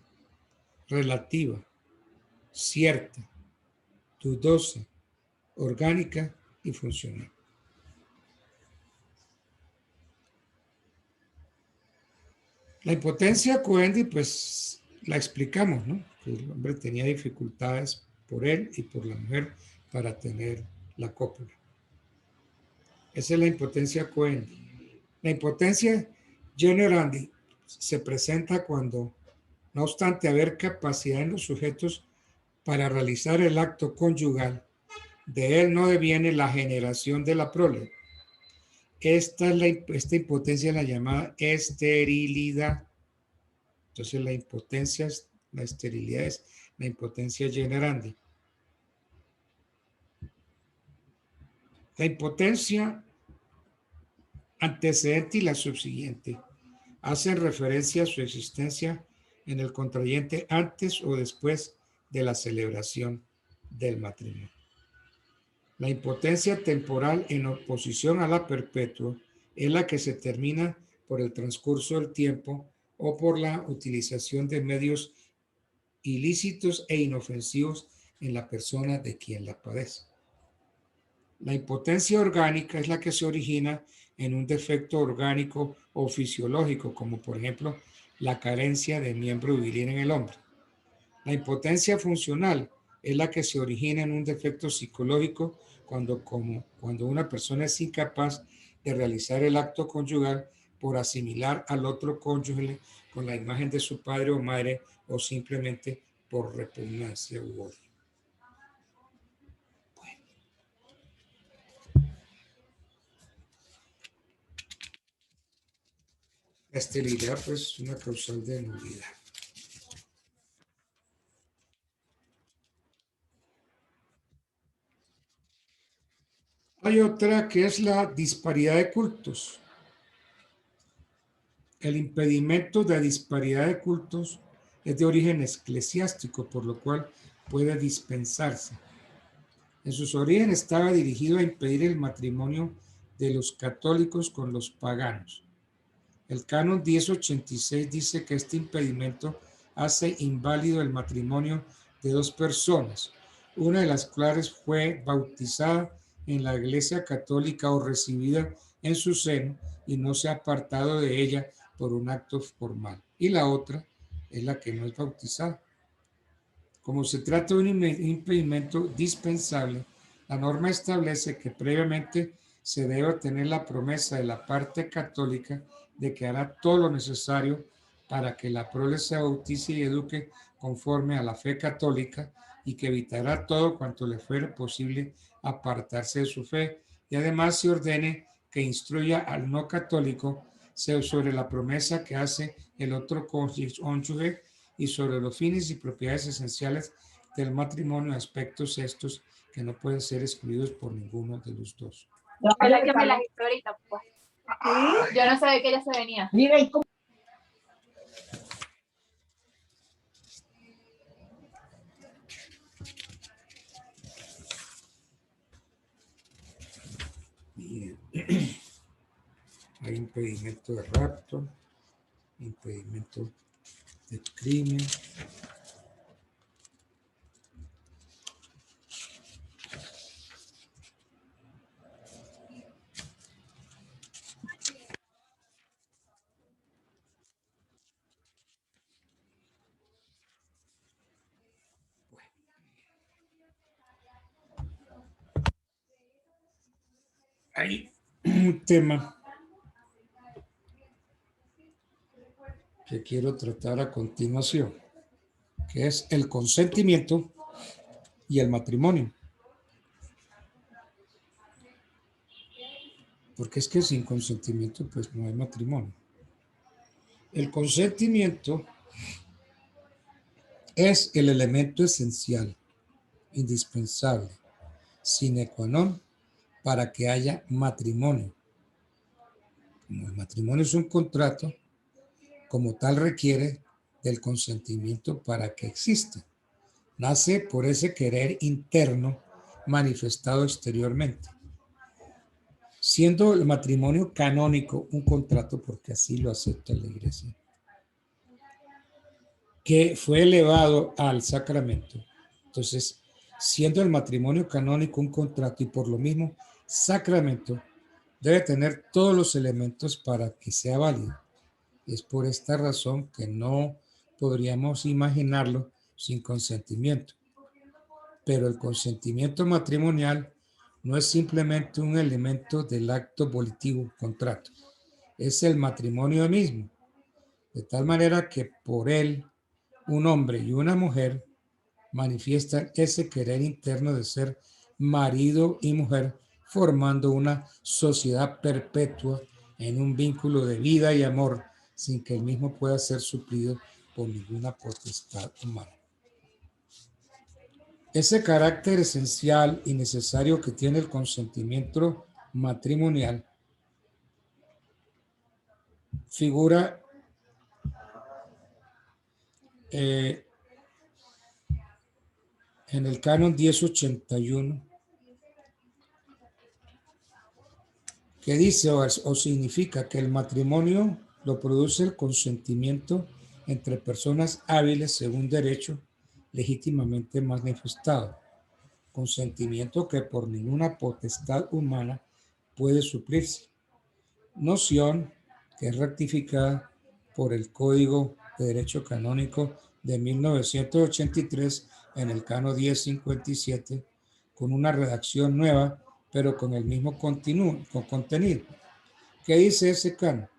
relativa, cierta, dudosa, orgánica y funcional. La impotencia coendi, pues la explicamos, ¿no? Que el hombre tenía dificultades por él y por la mujer para tener la cópula. Esa es la impotencia coendi. La impotencia generandi se presenta cuando, no obstante haber capacidad en los sujetos para realizar el acto conyugal, de él no deviene la generación de la prole. Esta impotencia es la llamada esterilidad. Entonces la impotencia, la esterilidad es la impotencia generandi. La impotencia antecedente y la subsiguiente hacen referencia a su existencia en el contrayente antes o después de la celebración del matrimonio. La impotencia temporal en oposición a la perpetua es la que se termina por el transcurso del tiempo o por la utilización de medios ilícitos e inofensivos en la persona de quien la padece. La impotencia orgánica es la que se origina en un defecto orgánico o fisiológico, como por ejemplo la carencia de miembro viril en el hombre. La impotencia funcional es la que se origina en un defecto psicológico cuando una persona es incapaz de realizar el acto conyugal por asimilar al otro cónyuge con la imagen de su padre o madre o simplemente por repugnancia u odio. Bueno. La esterilidad, pues, es una causal de nulidad. Hay otra que es la disparidad de cultos. El impedimento de disparidad de cultos es de origen eclesiástico, por lo cual puede dispensarse. En sus orígenes estaba dirigido a impedir el matrimonio de los católicos con los paganos. El canon 1086 dice que este impedimento hace inválido el matrimonio de dos personas, una de las cuales fue bautizada en la Iglesia Católica o recibida en su seno y no se ha apartado de ella por un acto formal. Y la otra es la que no es bautizada. Como se trata de un impedimento dispensable, la norma establece que previamente se debe obtener la promesa de la parte católica de que hará todo lo necesario para que la prole se bautice y eduque conforme a la fe católica y que evitará todo cuanto le fuere posible apartarse de su fe, y además se ordene que instruya al no católico sobre la promesa que hace el otro cónyuge y sobre los fines y propiedades esenciales del matrimonio, aspectos estos que no pueden ser excluidos por ninguno de los dos. Es la que me la hizo ahorita, pues. Yo no sabía que ella se venía. Mira, ¿y cómo? Bien. Hay impedimento de rapto, impedimento de crimen. hay un tema que quiero tratar a continuación, que es el consentimiento y el matrimonio. Porque es que sin consentimiento pues no hay matrimonio. El consentimiento es el elemento esencial, indispensable, sine qua non para que haya matrimonio. Como el matrimonio es un contrato, como tal requiere del consentimiento para que exista. Nace por ese querer interno manifestado exteriormente. Siendo el matrimonio canónico un contrato, porque así lo acepta la Iglesia, que fue elevado al sacramento. Entonces, siendo el matrimonio canónico un contrato y por lo mismo sacramento, debe tener todos los elementos para que sea válido. Es por esta razón que no podríamos imaginarlo sin consentimiento. Pero el consentimiento matrimonial no es simplemente un elemento del acto volitivo, contrato. Es el matrimonio mismo. De tal manera que por él, un hombre y una mujer manifiestan ese querer interno de ser marido y mujer, formando una sociedad perpetua en un vínculo de vida y amor, sin que el mismo pueda ser suplido por ninguna potestad humana. Ese carácter esencial y necesario que tiene el consentimiento matrimonial figura en el canon 1081, que dice o significa que el matrimonio lo produce el consentimiento entre personas hábiles según derecho legítimamente manifestado, consentimiento que por ninguna potestad humana puede suplirse, noción que es rectificada por el Código de Derecho Canónico de 1983 en el Cano 1057, con una redacción nueva, pero con el mismo contenido. ¿Qué dice ese cano?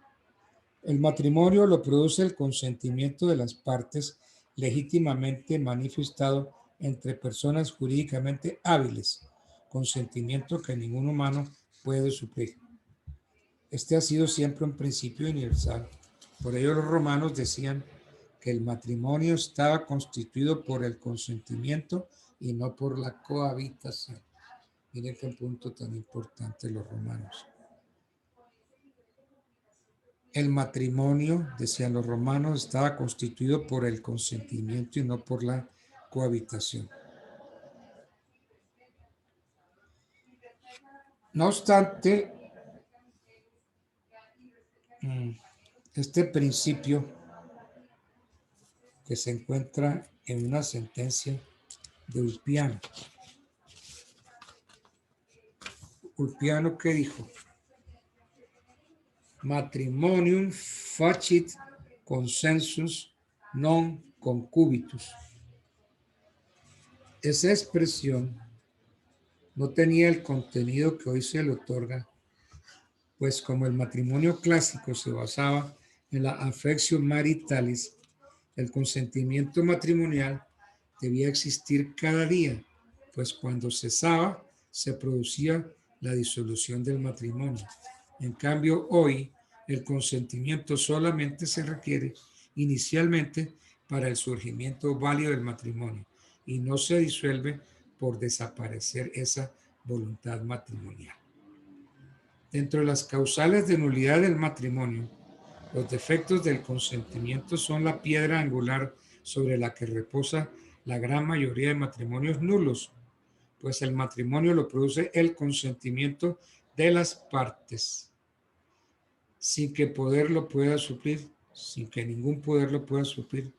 El matrimonio lo produce el consentimiento de las partes legítimamente manifestado entre personas jurídicamente hábiles, consentimiento que ningún humano puede suplir. Este ha sido siempre un principio universal. Por ello los romanos decían que el matrimonio estaba constituido por el consentimiento y no por la cohabitación. Miren qué punto tan importante los romanos. El matrimonio, decían los romanos, estaba constituido por el consentimiento y no por la cohabitación. No obstante, este principio que se encuentra en una sentencia de Ulpiano. Ulpiano, ¿qué dijo? Matrimonium facit consensus non concubitus. Esa expresión no tenía el contenido que hoy se le otorga, pues como el matrimonio clásico se basaba en la affectio maritalis, el consentimiento matrimonial debía existir cada día, pues cuando cesaba se producía la disolución del matrimonio. En cambio, hoy el consentimiento solamente se requiere inicialmente para el surgimiento válido del matrimonio y no se disuelve por desaparecer esa voluntad matrimonial. Dentro de las causales de nulidad del matrimonio, los defectos del consentimiento son la piedra angular sobre la que reposa la gran mayoría de matrimonios nulos, pues el matrimonio lo produce el consentimiento de las partes, sin que poder lo pueda suplir, sin que ningún poder lo pueda suplir.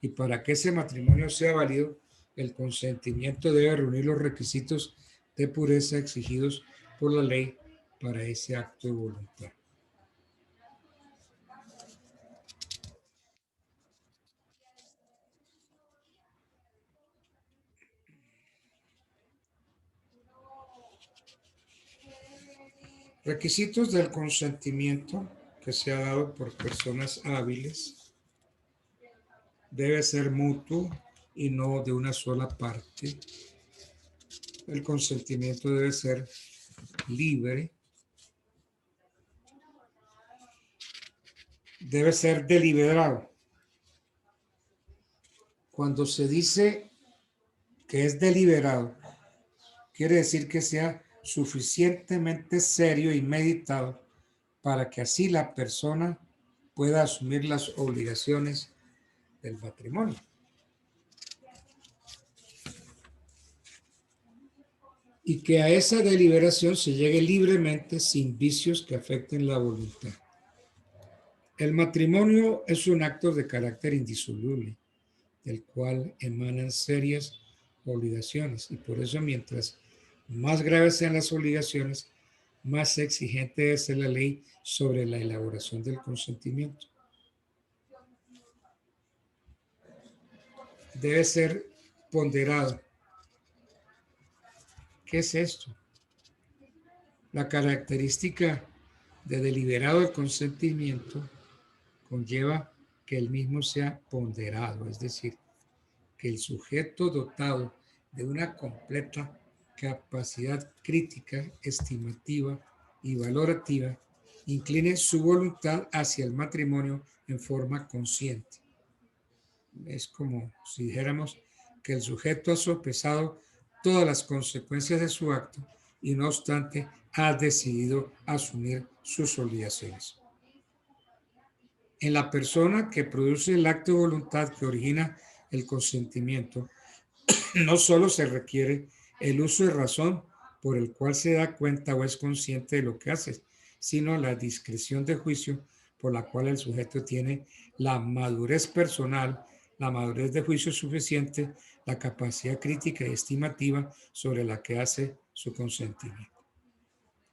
Y para que ese matrimonio sea válido, el consentimiento debe reunir los requisitos de pureza exigidos por la ley para ese acto de voluntad. Requisitos del consentimiento que se ha dado por personas hábiles. Debe ser mutuo y no de una sola parte. El consentimiento debe ser libre. Debe ser deliberado. Cuando se dice que es deliberado, quiere decir que sea suficientemente serio y meditado para que así la persona pueda asumir las obligaciones del matrimonio. Y que a esa deliberación se llegue libremente sin vicios que afecten la voluntad. El matrimonio es un acto de carácter indisoluble, del cual emanan serias obligaciones, y por eso mientras más graves sean las obligaciones, más exigente debe ser la ley sobre la elaboración del consentimiento. Debe ser ponderado. ¿Qué es esto? La característica de deliberado del consentimiento conlleva que el mismo sea ponderado, es decir, que el sujeto dotado de una completa capacidad crítica, estimativa y valorativa incline su voluntad hacia el matrimonio en forma consciente. Es como si dijéramos que el sujeto ha sopesado todas las consecuencias de su acto y no obstante ha decidido asumir sus obligaciones. En la persona que produce el acto de voluntad que origina el consentimiento, no solo se requiere el uso de razón por el cual se da cuenta o es consciente de lo que hace, sino la discreción de juicio por la cual el sujeto tiene la madurez personal, la madurez de juicio suficiente, la capacidad crítica y estimativa sobre la que hace su consentimiento.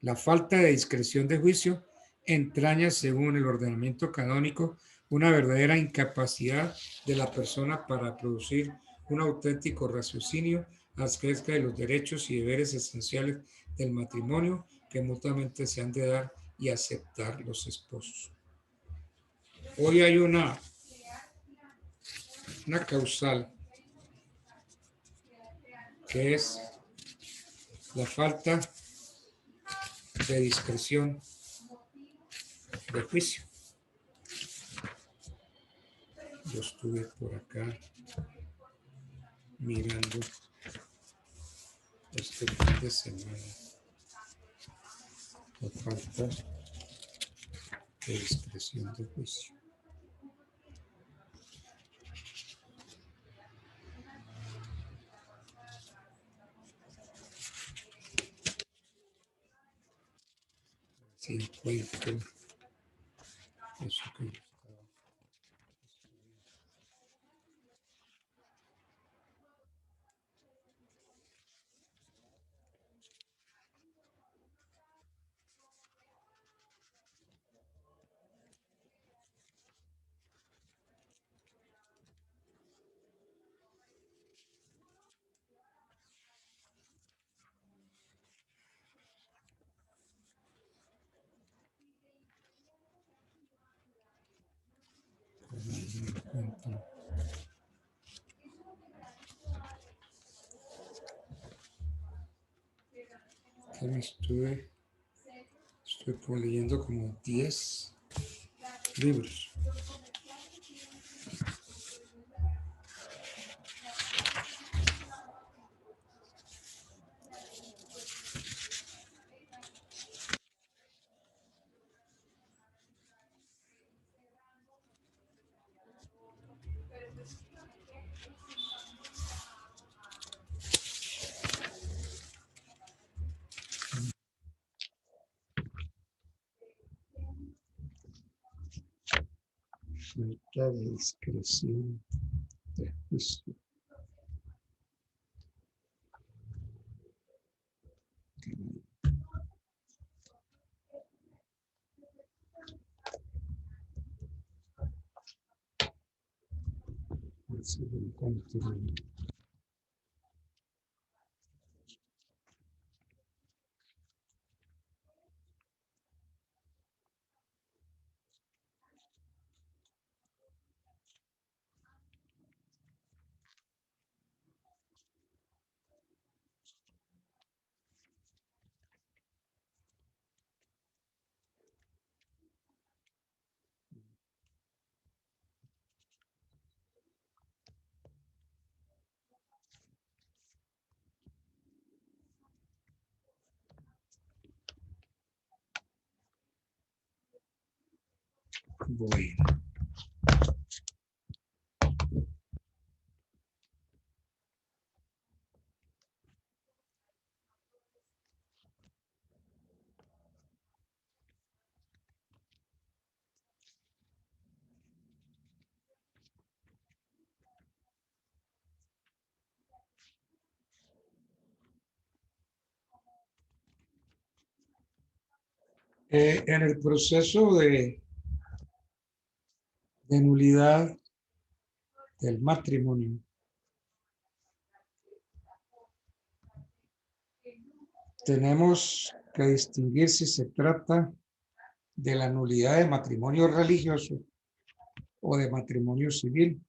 La falta de discreción de juicio entraña, según el ordenamiento canónico, una verdadera incapacidad de la persona para producir un auténtico raciocinio acerca de los derechos y deberes esenciales del matrimonio que mutuamente se han de dar y aceptar los esposos. Hoy hay una causal que es la falta de discreción de juicio. Yo estuve por acá mirando este fin de semana la falta de discreción de juicio. Si encuentro eso que yo estaba. Estoy leyendo como 10 libros. Falta de discreción de juicio. Se lo encuentro. Bueno. En el proceso de nulidad del matrimonio, tenemos que distinguir si se trata de la nulidad de matrimonio religioso o de matrimonio civil,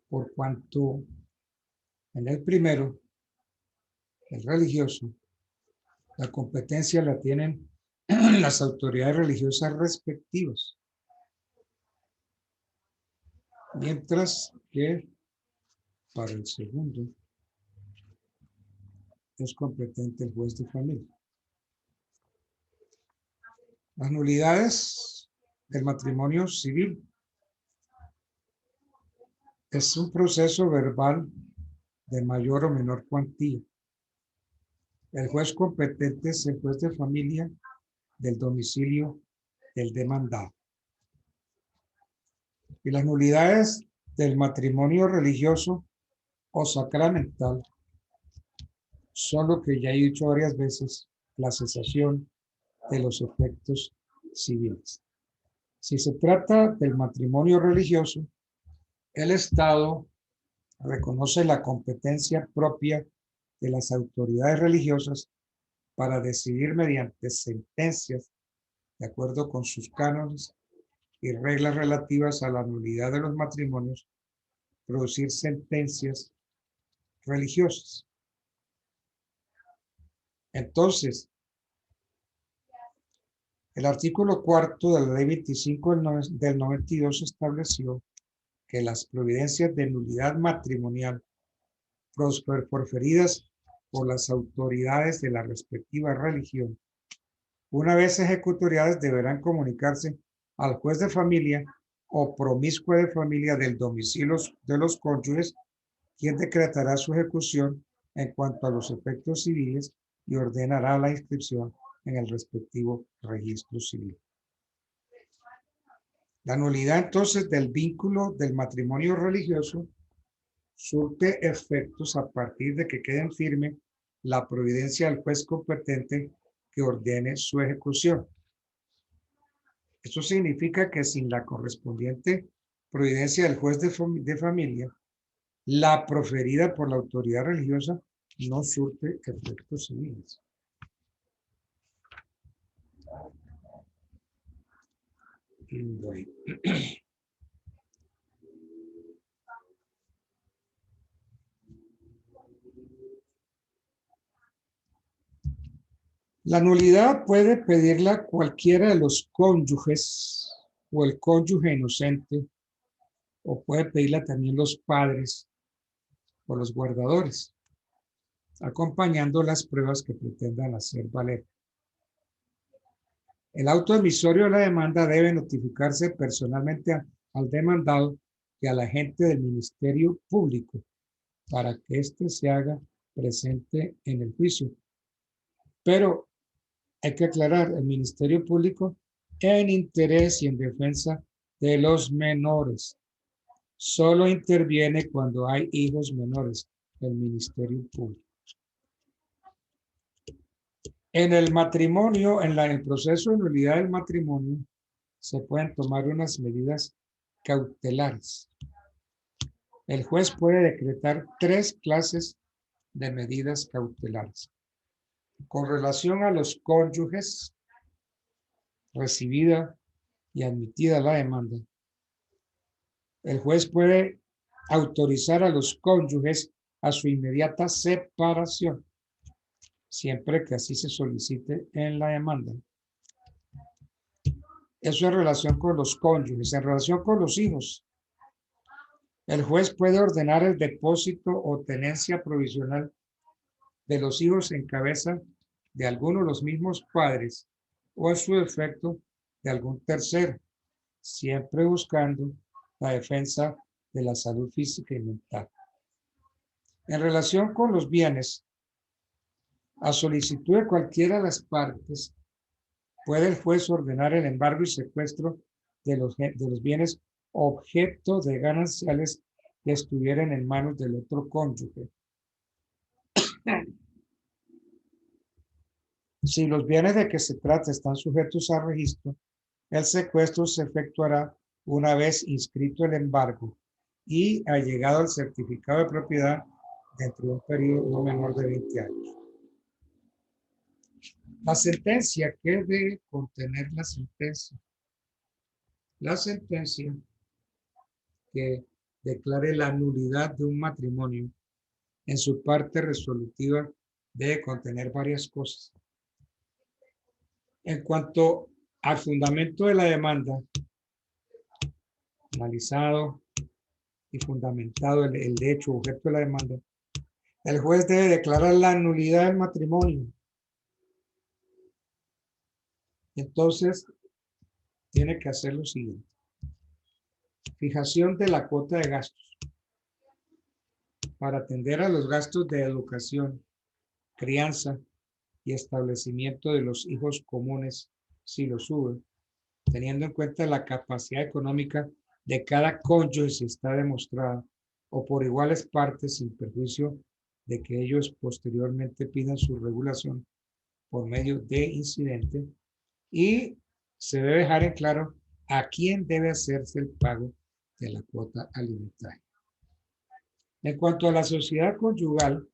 por cuanto en el primero, el religioso, la competencia la tienen las autoridades religiosas respectivas, mientras que para el segundo es competente el juez de familia. Las nulidades del matrimonio civil es un proceso verbal de mayor o menor cuantía. El juez competente es el juez de familia del domicilio del demandado. Y las nulidades del matrimonio religioso o sacramental son lo que ya he dicho varias veces, la cesación de los efectos civiles. Si se trata del matrimonio religioso, el Estado reconoce la competencia propia de las autoridades religiosas para decidir mediante sentencias de acuerdo con sus cánones y reglas relativas a la nulidad de los matrimonios, producir sentencias religiosas. Entonces, el artículo 4 de la ley 25 del 92 estableció que las providencias de nulidad matrimonial proferidas por las autoridades de la respectiva religión, una vez ejecutoriadas, deberán comunicarse al juez de familia o promiscuo de familia del domicilio de los cónyuges, quien decretará su ejecución en cuanto a los efectos civiles y ordenará la inscripción en el respectivo registro civil. La nulidad entonces del vínculo del matrimonio religioso surte efectos a partir de que quede firme la providencia del juez competente que ordene su ejecución. Esto significa que sin la correspondiente providencia del juez de familia, la proferida por la autoridad religiosa no surte efectos civiles. Bueno. La nulidad puede pedirla cualquiera de los cónyuges o el cónyuge inocente, o puede pedirla también los padres o los guardadores, acompañando las pruebas que pretendan hacer valer. El auto emisorio de la demanda debe notificarse personalmente al demandado y al agente del Ministerio Público para que éste se haga presente en el juicio. Pero hay que aclarar, el Ministerio Público en interés y en defensa de los menores. Solo interviene cuando hay hijos menores, el Ministerio Público. En el matrimonio, en el proceso de nulidad del matrimonio, se pueden tomar unas medidas cautelares. El juez puede decretar 3 clases de medidas cautelares. Con relación a los cónyuges, recibida y admitida la demanda, el juez puede autorizar a los cónyuges a su inmediata separación, siempre que así se solicite en la demanda. Eso en relación con los cónyuges. En relación con los hijos, el juez puede ordenar el depósito o tenencia provisional de los hijos en cabeza de alguno de los mismos padres o en su defecto de algún tercero, siempre buscando la defensa de la salud física y mental. En relación con los bienes, a solicitud de cualquiera de las partes, puede el juez ordenar el embargo y secuestro de los bienes objeto de gananciales que estuvieran en manos del otro cónyuge. Si los bienes de que se trata están sujetos a registro, el secuestro se efectuará una vez inscrito el embargo y ha llegado al certificado de propiedad dentro de un periodo no menor de 20 años. La sentencia, ¿qué debe contener la sentencia? La sentencia que declare la nulidad de un matrimonio en su parte resolutiva debe contener varias cosas. En cuanto al fundamento de la demanda, analizado y fundamentado el hecho objeto de la demanda, el juez debe declarar la nulidad del matrimonio. Entonces, tiene que hacer lo siguiente. Fijación de la cuota de gastos. Para atender a los gastos de educación, crianza y establecimiento de los hijos comunes, si los hubo, teniendo en cuenta la capacidad económica de cada cónyuge si está demostrada, o por iguales partes sin perjuicio de que ellos posteriormente pidan su regulación por medio de incidente, y se debe dejar en claro a quién debe hacerse el pago de la cuota alimentaria. En cuanto a la sociedad conyugal,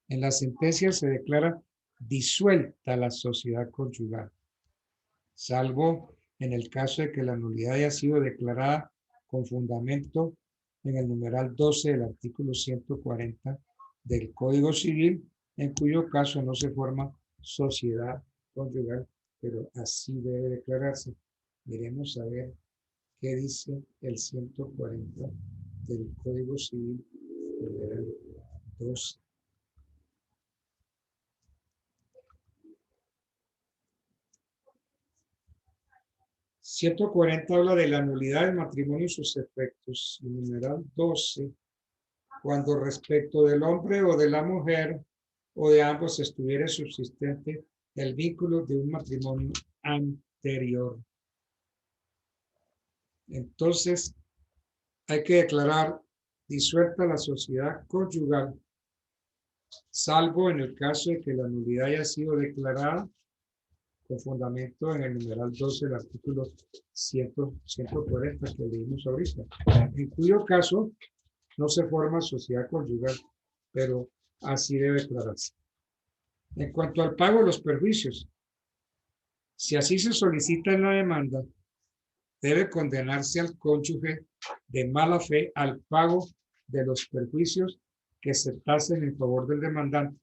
en la sentencia se declara disuelta la sociedad conyugal, salvo en el caso de que la nulidad haya sido declarada con fundamento en el numeral 12 del artículo 140 del Código Civil, en cuyo caso no se forma sociedad conyugal, pero así debe declararse. Miremos a ver qué dice el 140 del Código Civil, numeral 12. ...140 habla de la nulidad del matrimonio y sus efectos. El numeral 12, cuando respecto del hombre o de la mujer o de ambos estuviera subsistente el vínculo de un matrimonio anterior. Entonces, hay que declarar disuelta la sociedad conyugal, salvo en el caso de que la nulidad haya sido declarada con fundamento en el numeral 12 del artículo 140 que leímos ahorita, en cuyo caso no se forma sociedad conyugal, pero así debe declararse. En cuanto al pago de los perjuicios, si así se solicita en la demanda, debe condenarse al cónyuge de mala fe al pago de los perjuicios que se tasen en favor del demandante,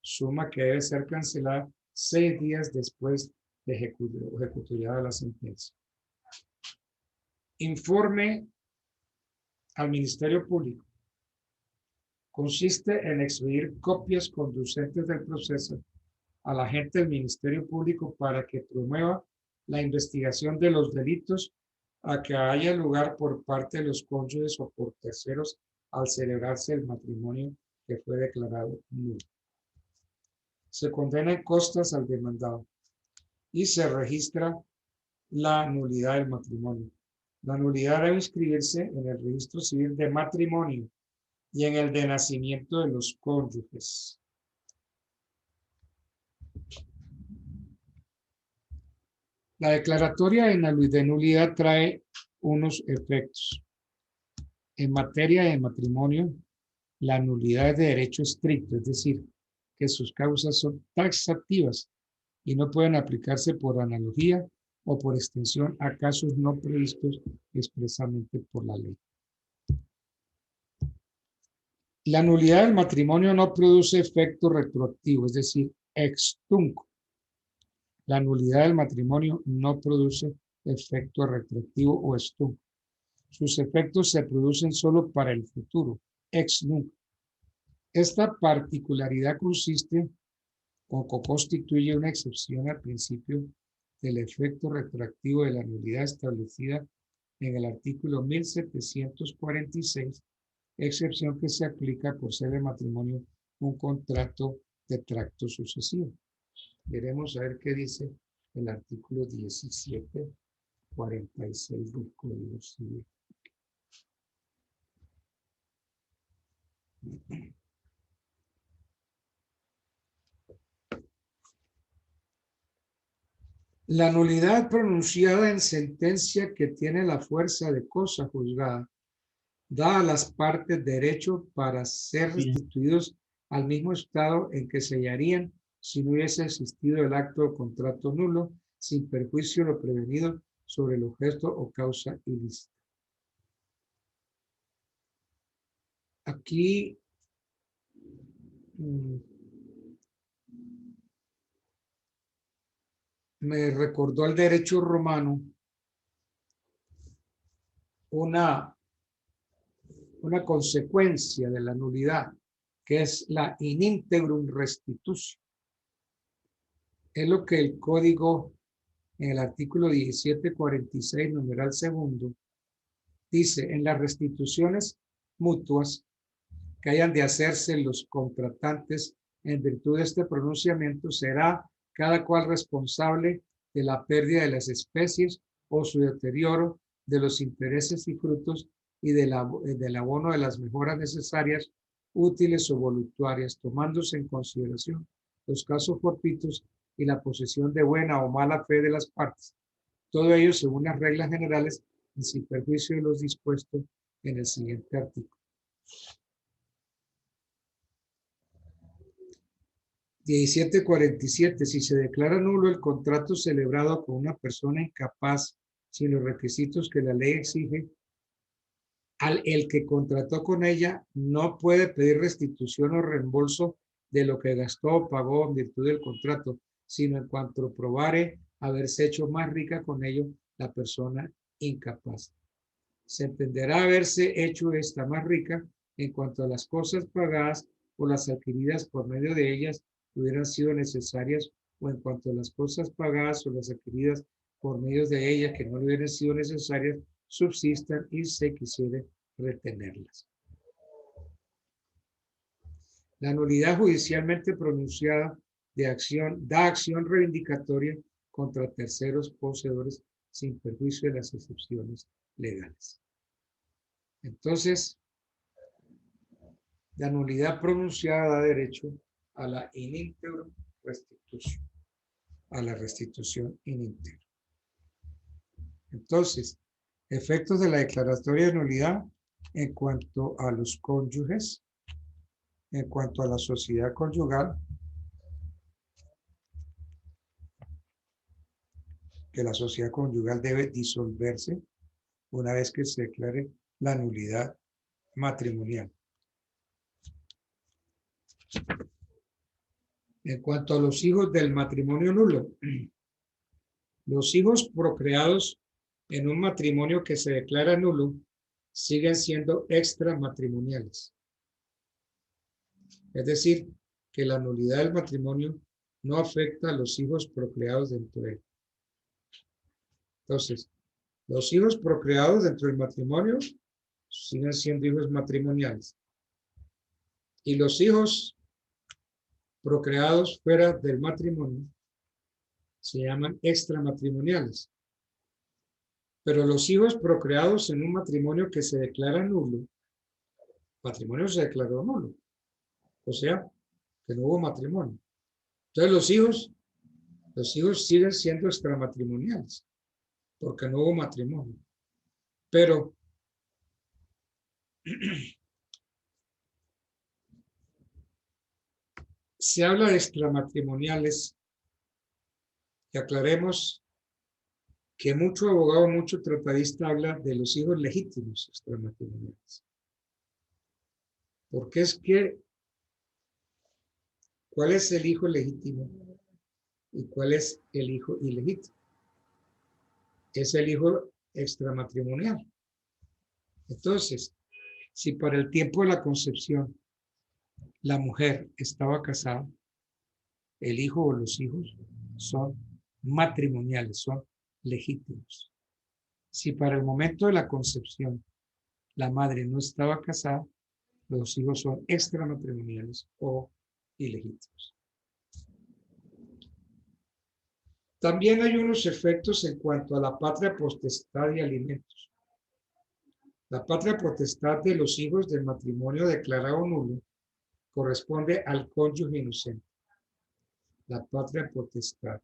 suma que debe ser cancelada 6 días después de ejecutoriada la sentencia. Informe al Ministerio Público. Consiste en expedir copias conducentes del proceso al agente del Ministerio Público para que promueva la investigación de los delitos a que haya lugar por parte de los cónyuges o por terceros al celebrarse el matrimonio que fue declarado nulo. Se condena en costas al demandado y se registra la nulidad del matrimonio. La nulidad debe inscribirse en el registro civil de matrimonio y en el de nacimiento de los cónyuges. La declaratoria de nulidad trae unos efectos. En materia de matrimonio, la nulidad es de derecho estricto, es decir, que sus causas son taxativas y no pueden aplicarse por analogía o por extensión a casos no previstos expresamente por la ley. La nulidad del matrimonio no produce efecto retroactivo, es decir, ex tunc. La nulidad del matrimonio no produce efecto retroactivo o ex tunc. Sus efectos se producen solo para el futuro, ex nunc. Esta particularidad consiste o constituye una excepción al principio del efecto retroactivo de la nulidad establecida en el artículo 1746, excepción que se aplica por ser el matrimonio un contrato de tracto sucesivo. Veremos a ver qué dice el artículo 1746 del Código Civil. La nulidad pronunciada en sentencia que tiene la fuerza de cosa juzgada da a las partes derecho para ser restituidos al mismo estado en que se hallarían si no hubiese existido el acto o contrato nulo, sin perjuicio de lo prevenido sobre el objeto o causa ilícita. Aquí me recordó al derecho romano una consecuencia de la nulidad, que es la in integrum restitutio. Es lo que el código en el artículo 1746, numeral segundo, dice: en las restituciones mutuas que hayan de hacerse los contratantes en virtud de este pronunciamiento, será cada cual responsable de la pérdida de las especies o su deterioro, de los intereses y frutos y del abono de las mejoras necesarias, útiles o voluntarias, tomándose en consideración los casos fortuitos y la posesión de buena o mala fe de las partes. Todo ello según las reglas generales y sin perjuicio de los dispuestos en el siguiente artículo. 1747. Si se declara nulo el contrato celebrado con una persona incapaz sin los requisitos que la ley exige, el que contrató con ella no puede pedir restitución o reembolso de lo que gastó o pagó en virtud del contrato, sino en cuanto probare haberse hecho más rica con ello la persona incapaz. Se entenderá haberse hecho esta más rica en cuanto a las cosas pagadas o las adquiridas por medio de ellas hubieran sido necesarias, o en cuanto a las cosas pagadas o las adquiridas por medio de ellas que no le hubieran sido necesarias subsistan y se quisiere retenerlas. La nulidad judicialmente pronunciada da acción reivindicatoria contra terceros poseedores sin perjuicio de las excepciones legales. Entonces, la nulidad pronunciada da derecho a la in integrum restitución, a la restitución in integrum. Entonces, efectos de la declaratoria de nulidad en cuanto a los cónyuges, en cuanto a la sociedad conyugal, que la sociedad conyugal debe disolverse una vez que se declare la nulidad matrimonial. En cuanto a los hijos del matrimonio nulo, los hijos procreados en un matrimonio que se declara nulo siguen siendo extramatrimoniales. Es decir, que la nulidad del matrimonio no afecta a los hijos procreados dentro de él. Entonces, los hijos procreados dentro del matrimonio siguen siendo hijos matrimoniales. Y los hijos procreados fuera del matrimonio se llaman extramatrimoniales. Pero los hijos procreados en un matrimonio que se declara nulo, matrimonio se declaró nulo, o sea, que no hubo matrimonio. Entonces los hijos siguen siendo extramatrimoniales, porque no hubo matrimonio. Pero se habla de extramatrimoniales y aclaremos que mucho abogado, mucho tratadista habla de los hijos legítimos extramatrimoniales. Porque es que, ¿cuál es el hijo legítimo y cuál es el hijo ilegítimo? Es el hijo extramatrimonial. Entonces, si para el tiempo de la concepción la mujer estaba casada, el hijo o los hijos son matrimoniales, son legítimos. Si para el momento de la concepción la madre no estaba casada, los hijos son extramatrimoniales o ilegítimos. También hay unos efectos en cuanto a la patria potestad y alimentos. La patria potestad de los hijos del matrimonio declarado nulo corresponde al cónyuge inocente. La patria potestad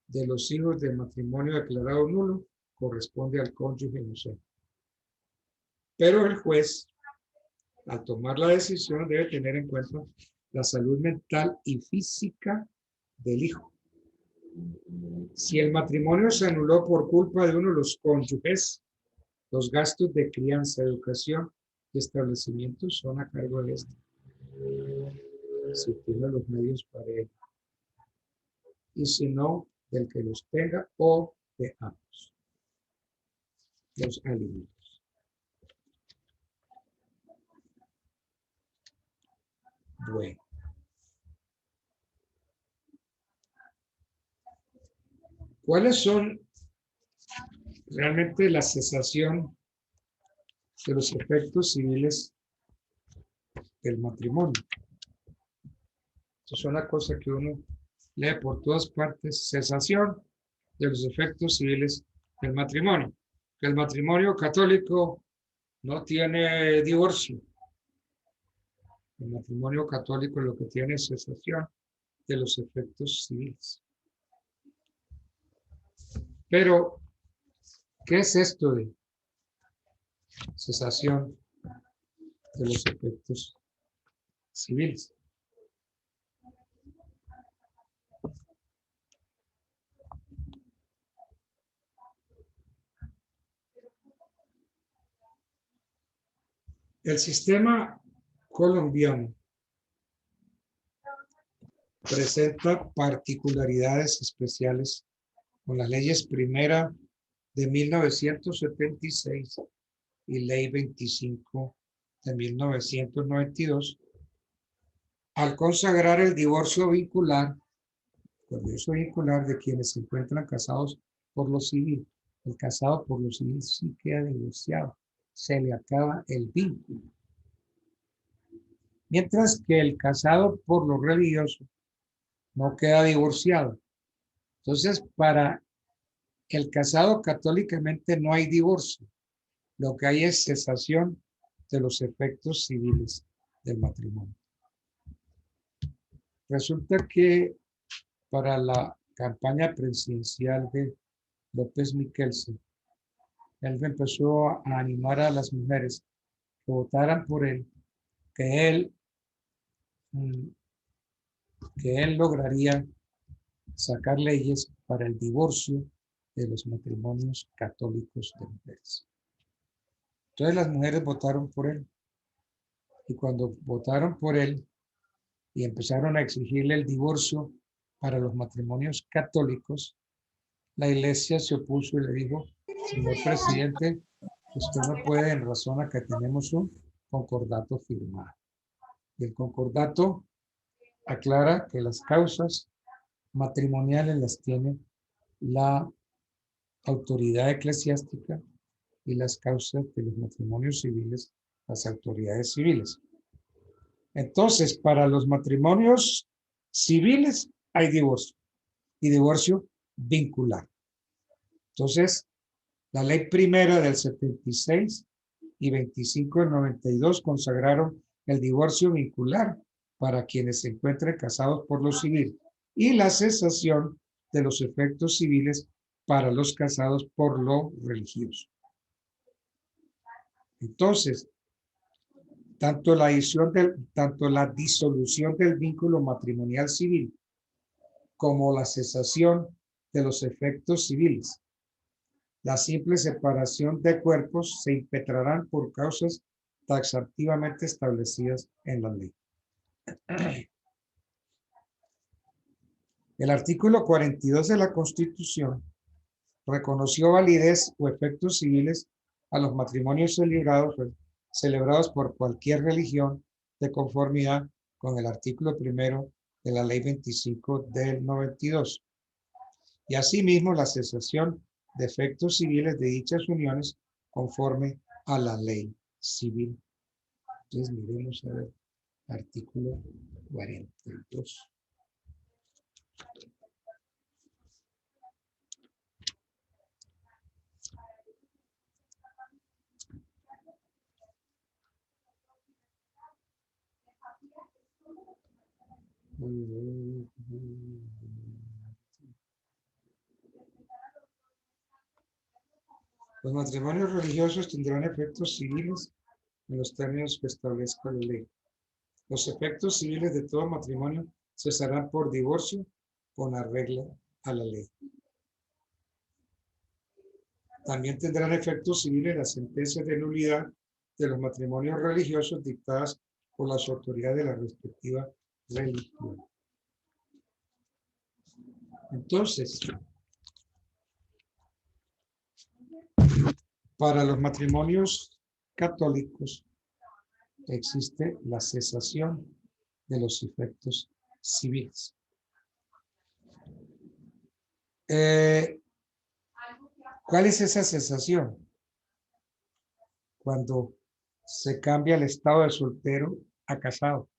de los hijos del matrimonio declarado nulo corresponde al cónyuge inocente. Pero el juez, al tomar la decisión, debe tener en cuenta la salud mental y física del hijo. Si el matrimonio se anuló por culpa de uno de los cónyuges, los gastos de crianza, educación y establecimiento son a cargo de este, si tiene los medios para ello. Y si no, del que los tenga o de ambos. Los alimentos. Bueno. ¿Cuáles son realmente la cesación de los efectos civiles del matrimonio? Esto es una cosa que uno lee por todas partes, cesación de los efectos civiles del matrimonio. Que el matrimonio católico no tiene divorcio. El matrimonio católico lo que tiene es cesación de los efectos civiles. Pero, ¿qué es esto de cesación de los efectos civiles? El sistema colombiano presenta particularidades especiales con las leyes primera de 1976 y ley 25 de 1992, al consagrar el divorcio vincular de quienes se encuentran casados por lo civil. El casado por lo civil sí queda divorciado, se le acaba el vínculo. Mientras que el casado por lo religioso no queda divorciado. Entonces, para el casado católicamente no hay divorcio. Lo que hay es cesación de los efectos civiles del matrimonio. Resulta que para la campaña presidencial de López Miquelsen, él empezó a animar a las mujeres que votaran por él, que él lograría sacar leyes para el divorcio de los matrimonios católicos de mujeres. Entonces las mujeres votaron por él. Y cuando votaron por él y empezaron a exigirle el divorcio para los matrimonios católicos, la iglesia se opuso y le dijo: señor presidente, usted no puede, en razón a que tenemos un concordato firmado. Y el concordato aclara que las causas matrimoniales las tiene la autoridad eclesiástica y las causas de los matrimonios civiles, las autoridades civiles. Entonces, para los matrimonios civiles hay divorcio y divorcio vincular. Entonces, la ley primera del 76 y 25 del 92 consagraron el divorcio vincular para quienes se encuentren casados por lo civil y la cesación de los efectos civiles para los casados por lo religioso. Entonces, tanto la disolución del vínculo matrimonial civil como la cesación de los efectos civiles, la simple separación de cuerpos se impetrarán por causas taxativamente establecidas en la ley. El artículo 42 de la Constitución reconoció validez o efectos civiles a los matrimonios celebrados por cualquier religión de conformidad con el artículo 1 de la ley 25 del 92. y asimismo la cesación de efectos civiles de dichas uniones conforme a la ley civil. Entonces miremos a ver, artículo 42. Los matrimonios religiosos tendrán efectos civiles en los términos que establezca la ley. Los efectos civiles de todo matrimonio cesarán por divorcio con arreglo a la ley. También tendrán efectos civiles las sentencias de nulidad de los matrimonios religiosos dictadas por las autoridades de la respectiva religión. Entonces, para los matrimonios católicos existe la cesación de los efectos civiles. ¿Cuál es esa cesación? Cuando se cambia el estado de soltero a casado.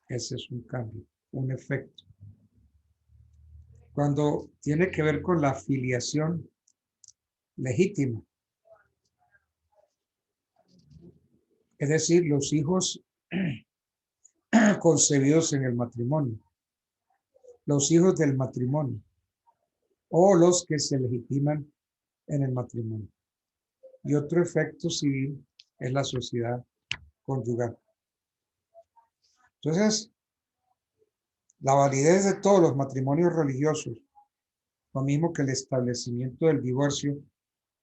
Ese es un cambio, un efecto. Cuando tiene que ver con la filiación legítima. Es decir, los hijos concebidos en el matrimonio. Los hijos del matrimonio. O los que se legitiman en el matrimonio. Y otro efecto civil es la sociedad conyugal. Entonces, la validez de todos los matrimonios religiosos, lo mismo que el establecimiento del divorcio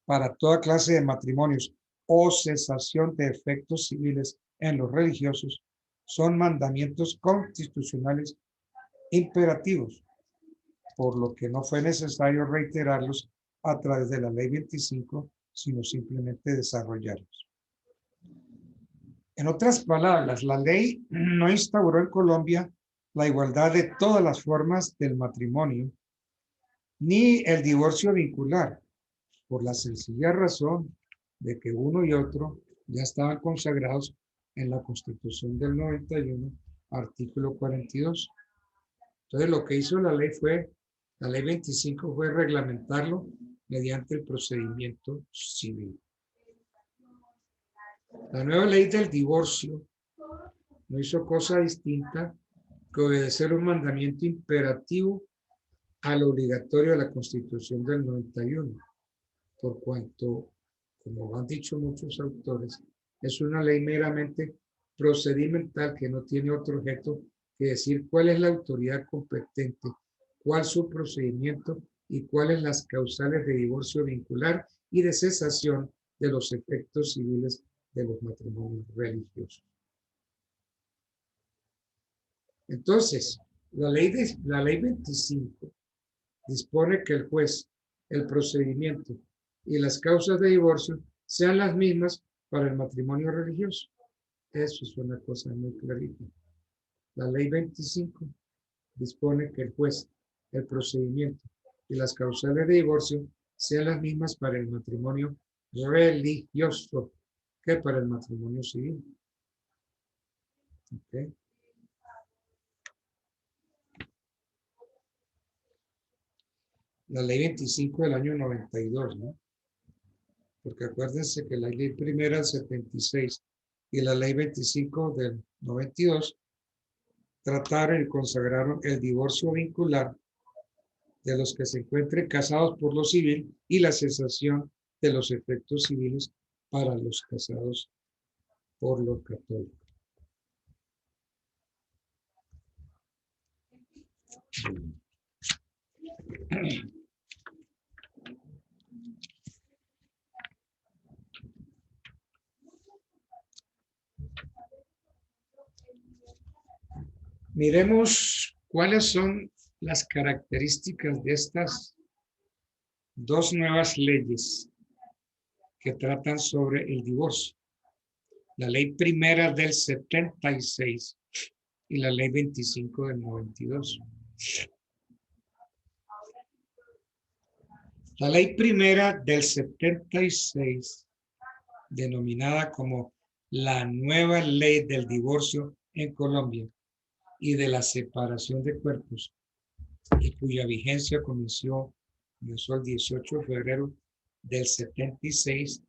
para toda clase de matrimonios o cesación de efectos civiles en los religiosos, son mandamientos constitucionales imperativos, por lo que no fue necesario reiterarlos a través de la Ley 25, sino simplemente desarrollarlos. En otras palabras, la ley no instauró en Colombia la igualdad de todas las formas del matrimonio, ni el divorcio vincular, por la sencilla razón de que uno y otro ya estaban consagrados en la Constitución del 91, artículo 42. Entonces, lo que hizo la ley 25 fue reglamentarlo mediante el procedimiento civil. La nueva ley del divorcio no hizo cosa distinta que obedecer un mandamiento imperativo al obligatorio de la Constitución del 91, por cuanto, como han dicho muchos autores, es una ley meramente procedimental que no tiene otro objeto que decir cuál es la autoridad competente, cuál su procedimiento y cuáles las causales de divorcio vincular y de cesación de los efectos civiles de los matrimonios religiosos. Entonces, la ley 25 dispone que el juez, el procedimiento y las causas de divorcio sean las mismas para el matrimonio religioso. Eso es una cosa muy clarita. La ley 25 dispone que el juez, el procedimiento y las causales de divorcio sean las mismas para el matrimonio religioso que para el matrimonio civil. ¿Okay? La ley 25 del año 92, ¿no? Porque acuérdense que la ley primera del 76 y la ley 25 del 92 trataron y consagraron el divorcio vincular de los que se encuentren casados por lo civil y la cesación de los efectos civiles para los casados por lo católico. Miremos cuáles son las características de estas dos nuevas leyes que tratan sobre el divorcio. La ley primera del 76 y la ley 25 del 92. La ley primera del 76, denominada como la nueva ley del divorcio en Colombia y de la separación de cuerpos, y cuya vigencia comenzó el 18 de febrero del 76,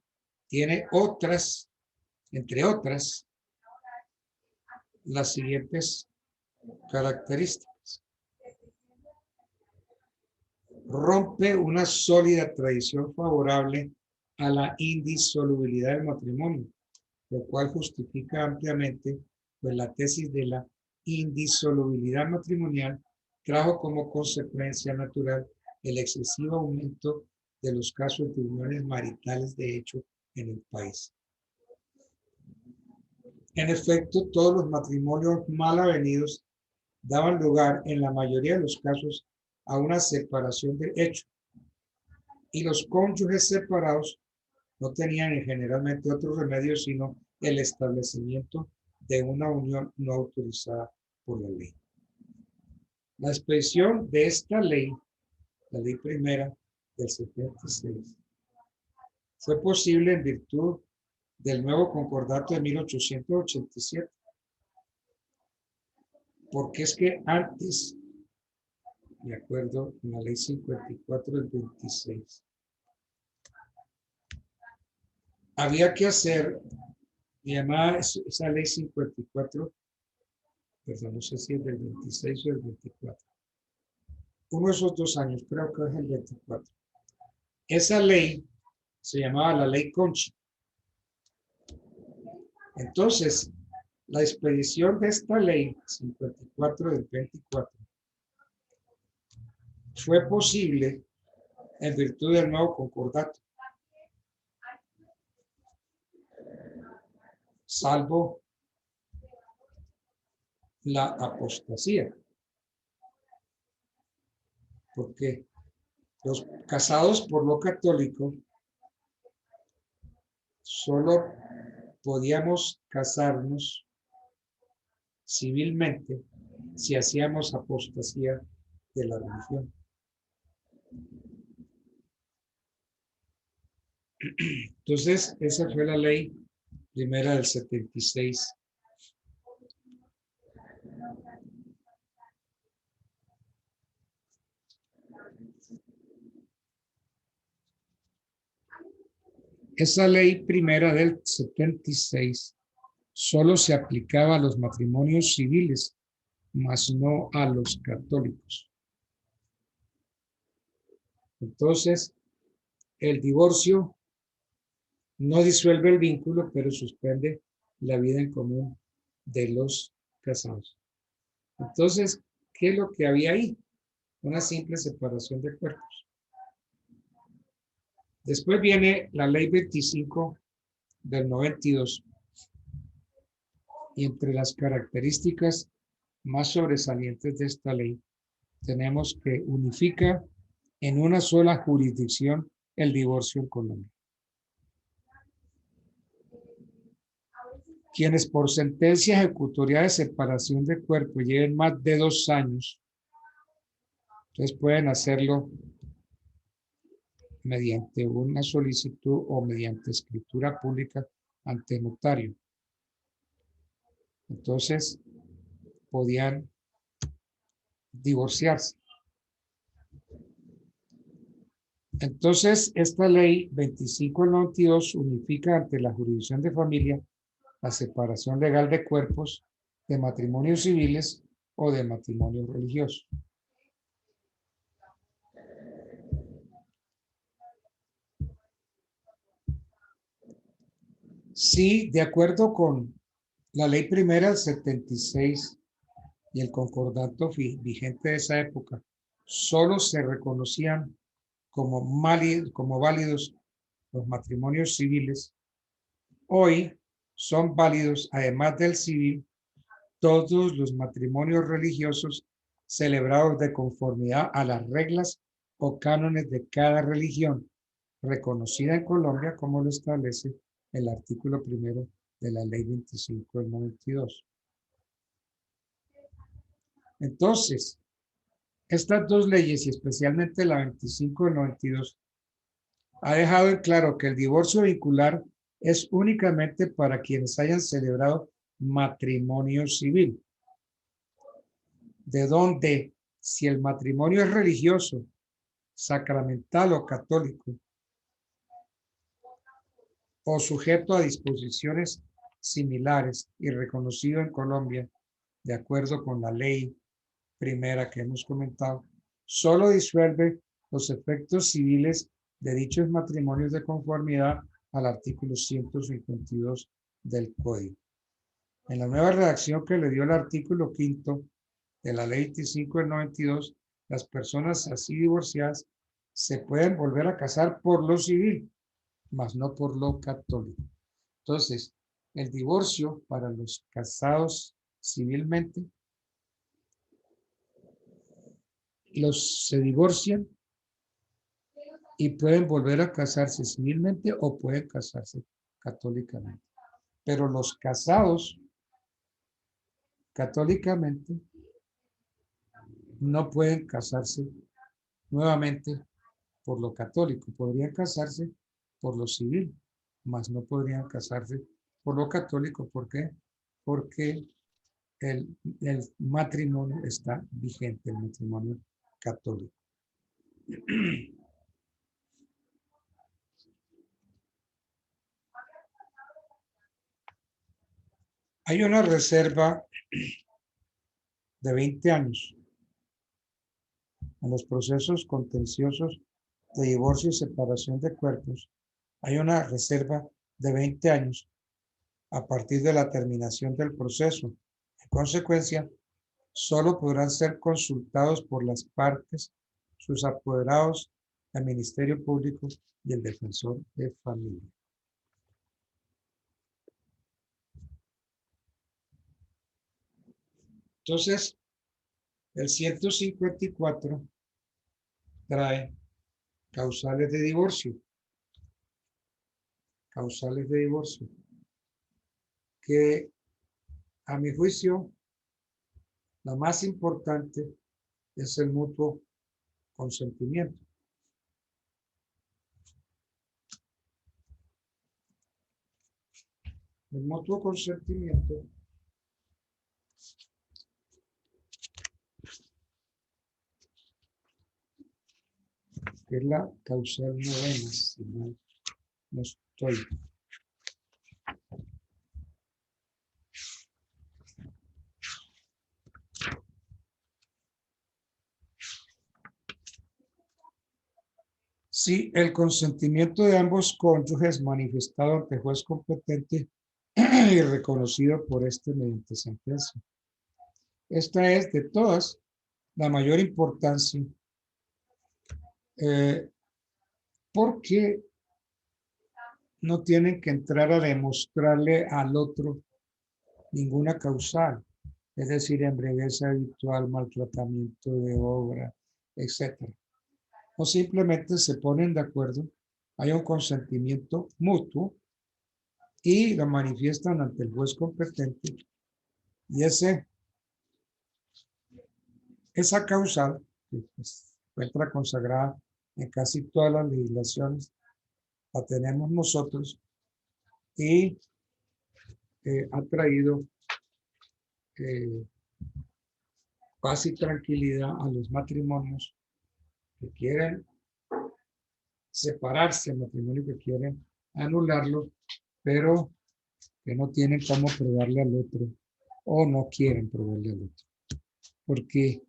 tiene otras, entre otras, las siguientes características. Rompe una sólida tradición favorable a la indisolubilidad del matrimonio, lo cual justifica ampliamente pues, la tesis de la indisolubilidad matrimonial trajo como consecuencia natural el excesivo aumento de los casos de uniones maritales de hecho en el país. En efecto, todos los matrimonios mal avenidos daban lugar en la mayoría de los casos a una separación de hecho, y los cónyuges separados no tenían generalmente otro remedio sino el establecimiento de una unión no autorizada por la ley. La expedición de esta ley, la ley primera del 76, fue posible en virtud del nuevo concordato de 1887, porque es que antes, de acuerdo con la ley 54 del 26, había que hacer, llamada esa ley 54, perdón, no sé si es del 26 o del 24, uno de esos 2 años, creo que es el 24. Esa ley se llamaba la ley Conchi. Entonces, la expedición de esta ley 54 del 24 fue posible en virtud del nuevo concordato, salvo la apostasía, porque los casados por lo católico solo podíamos casarnos civilmente si hacíamos apostasía de la religión. Entonces, esa fue la ley primera del 76. Esa ley primera del 76 solo se aplicaba a los matrimonios civiles, mas no a los católicos. Entonces, el divorcio no disuelve el vínculo, pero suspende la vida en común de los casados. Entonces, ¿qué es lo que había ahí? Una simple separación de cuerpos. Después viene la ley 25 del 92. Y entre las características más sobresalientes de esta ley, tenemos que unifica en una sola jurisdicción el divorcio en Colombia. Quienes por sentencia ejecutoria de separación de cuerpo lleven más de 2 años, entonces pueden hacerlo mediante una solicitud o mediante escritura pública ante notario. Entonces, podían divorciarse. Entonces, esta ley 25/92 unifica ante la jurisdicción de familia la separación legal de cuerpos de matrimonios civiles o de matrimonios religiosos. Sí, de acuerdo con la ley primera del 76 y el concordato vigente de esa época, solo se reconocían como válidos los matrimonios civiles. Hoy son válidos, además del civil, todos los matrimonios religiosos celebrados de conformidad a las reglas o cánones de cada religión, reconocida en Colombia como lo establece el artículo 1 de la ley 25 del 92. Entonces, estas 2 leyes y especialmente la 25 del 92 ha dejado en claro que el divorcio vincular es únicamente para quienes hayan celebrado matrimonio civil. De donde, si el matrimonio es religioso, sacramental o católico, o sujeto a disposiciones similares y reconocido en Colombia, de acuerdo con la ley primera que hemos comentado, solo disuelve los efectos civiles de dichos matrimonios de conformidad al artículo 152 del Código. En la nueva redacción que le dio el artículo 5 de la ley 25 del 92, las personas así divorciadas se pueden volver a casar por lo civil, mas no por lo católico. Entonces, el divorcio para los casados civilmente, se divorcian y pueden volver a casarse civilmente o pueden casarse católicamente. Pero los casados católicamente no pueden casarse nuevamente por lo católico. Podrían casarse por lo civil, mas no podrían casarse por lo católico. ¿Por qué? Porque el matrimonio está vigente, el matrimonio católico. Hay una reserva de 20 años en los procesos contenciosos de divorcio y separación de cuerpos. Hay una reserva de 20 años a partir de la terminación del proceso. En consecuencia, solo podrán ser consultados por las partes, sus apoderados, el Ministerio Público y el Defensor de Familia. Entonces, el 154 trae causales de divorcio. Causales de divorcio. Que a mi juicio, la más importante es el mutuo consentimiento. El mutuo consentimiento que es la causal novena, si mal no estoy. Si el consentimiento de ambos cónyuges manifestado ante juez competente y reconocido por este mediante sentencia. Esta es de todas la mayor importancia porque no tienen que entrar a demostrarle al otro ninguna causal, es decir, embriaguez habitual, maltratamiento de obra, etc. O simplemente se ponen de acuerdo, hay un consentimiento mutuo y lo manifiestan ante el juez competente y esa causal que pues, encuentra consagrada en casi todas las legislaciones, la tenemos nosotros y ha traído paz y tranquilidad a los matrimonios que quieren separarse, matrimonios que quieren anularlo, pero que no tienen cómo probarle al otro o no quieren probarle al otro. Porque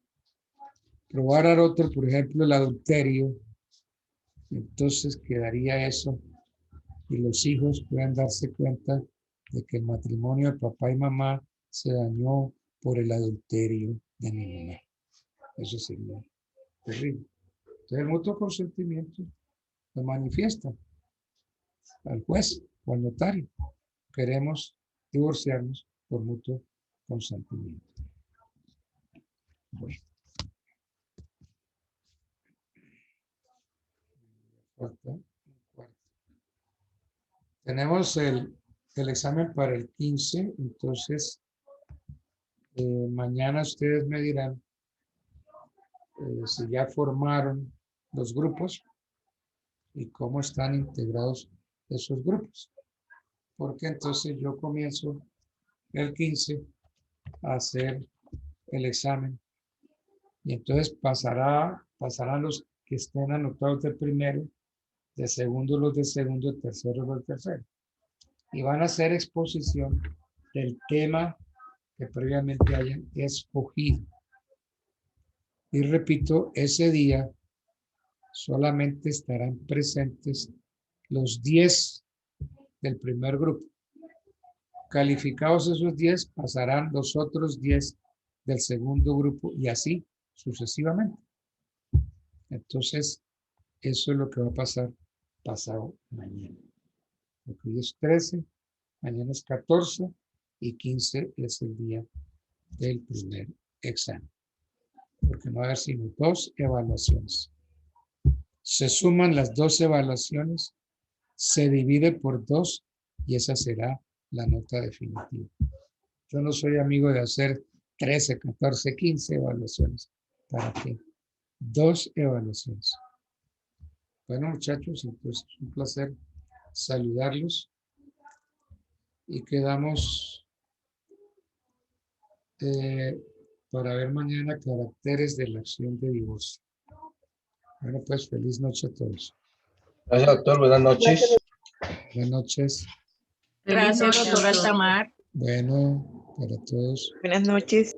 probar al otro, por ejemplo, el adulterio, entonces quedaría eso y los hijos pueden darse cuenta de que el matrimonio de papá y mamá se dañó por el adulterio de mi mamá. Eso sería terrible. Entonces el mutuo consentimiento lo manifiesta al juez o al notario. Queremos divorciarnos por mutuo consentimiento. Bueno. Falta un cuarto. Tenemos el examen para el 15, entonces mañana ustedes me dirán si ya formaron los grupos y cómo están integrados esos grupos. Porque entonces yo comienzo el 15 a hacer el examen y entonces pasarán los que estén anotados de primero, de segundo los de segundo, de tercero los de tercero. Y van a hacer exposición del tema que previamente hayan escogido. Y repito, ese día solamente estarán presentes los 10 del primer grupo. Calificados esos 10, pasarán los otros 10 del segundo grupo y así sucesivamente. Entonces, eso es lo que va a pasar pasado mañana. Porque hoy es 13, mañana es 14 y 15 es el día del primer examen. Porque no va a haber sino 2 evaluaciones. Se suman las 2 evaluaciones, se divide por 2 y esa será la nota definitiva. Yo no soy amigo de hacer 13, 14, 15 evaluaciones. ¿Para qué? 2 evaluaciones. Bueno, muchachos, entonces es un placer saludarlos y quedamos para ver mañana caracteres de la acción de divorcio. Bueno, pues feliz noche a todos. Gracias, doctor. Buenas noches. Buenas noches. Gracias, doctor Altamar. Bueno, para todos. Buenas noches.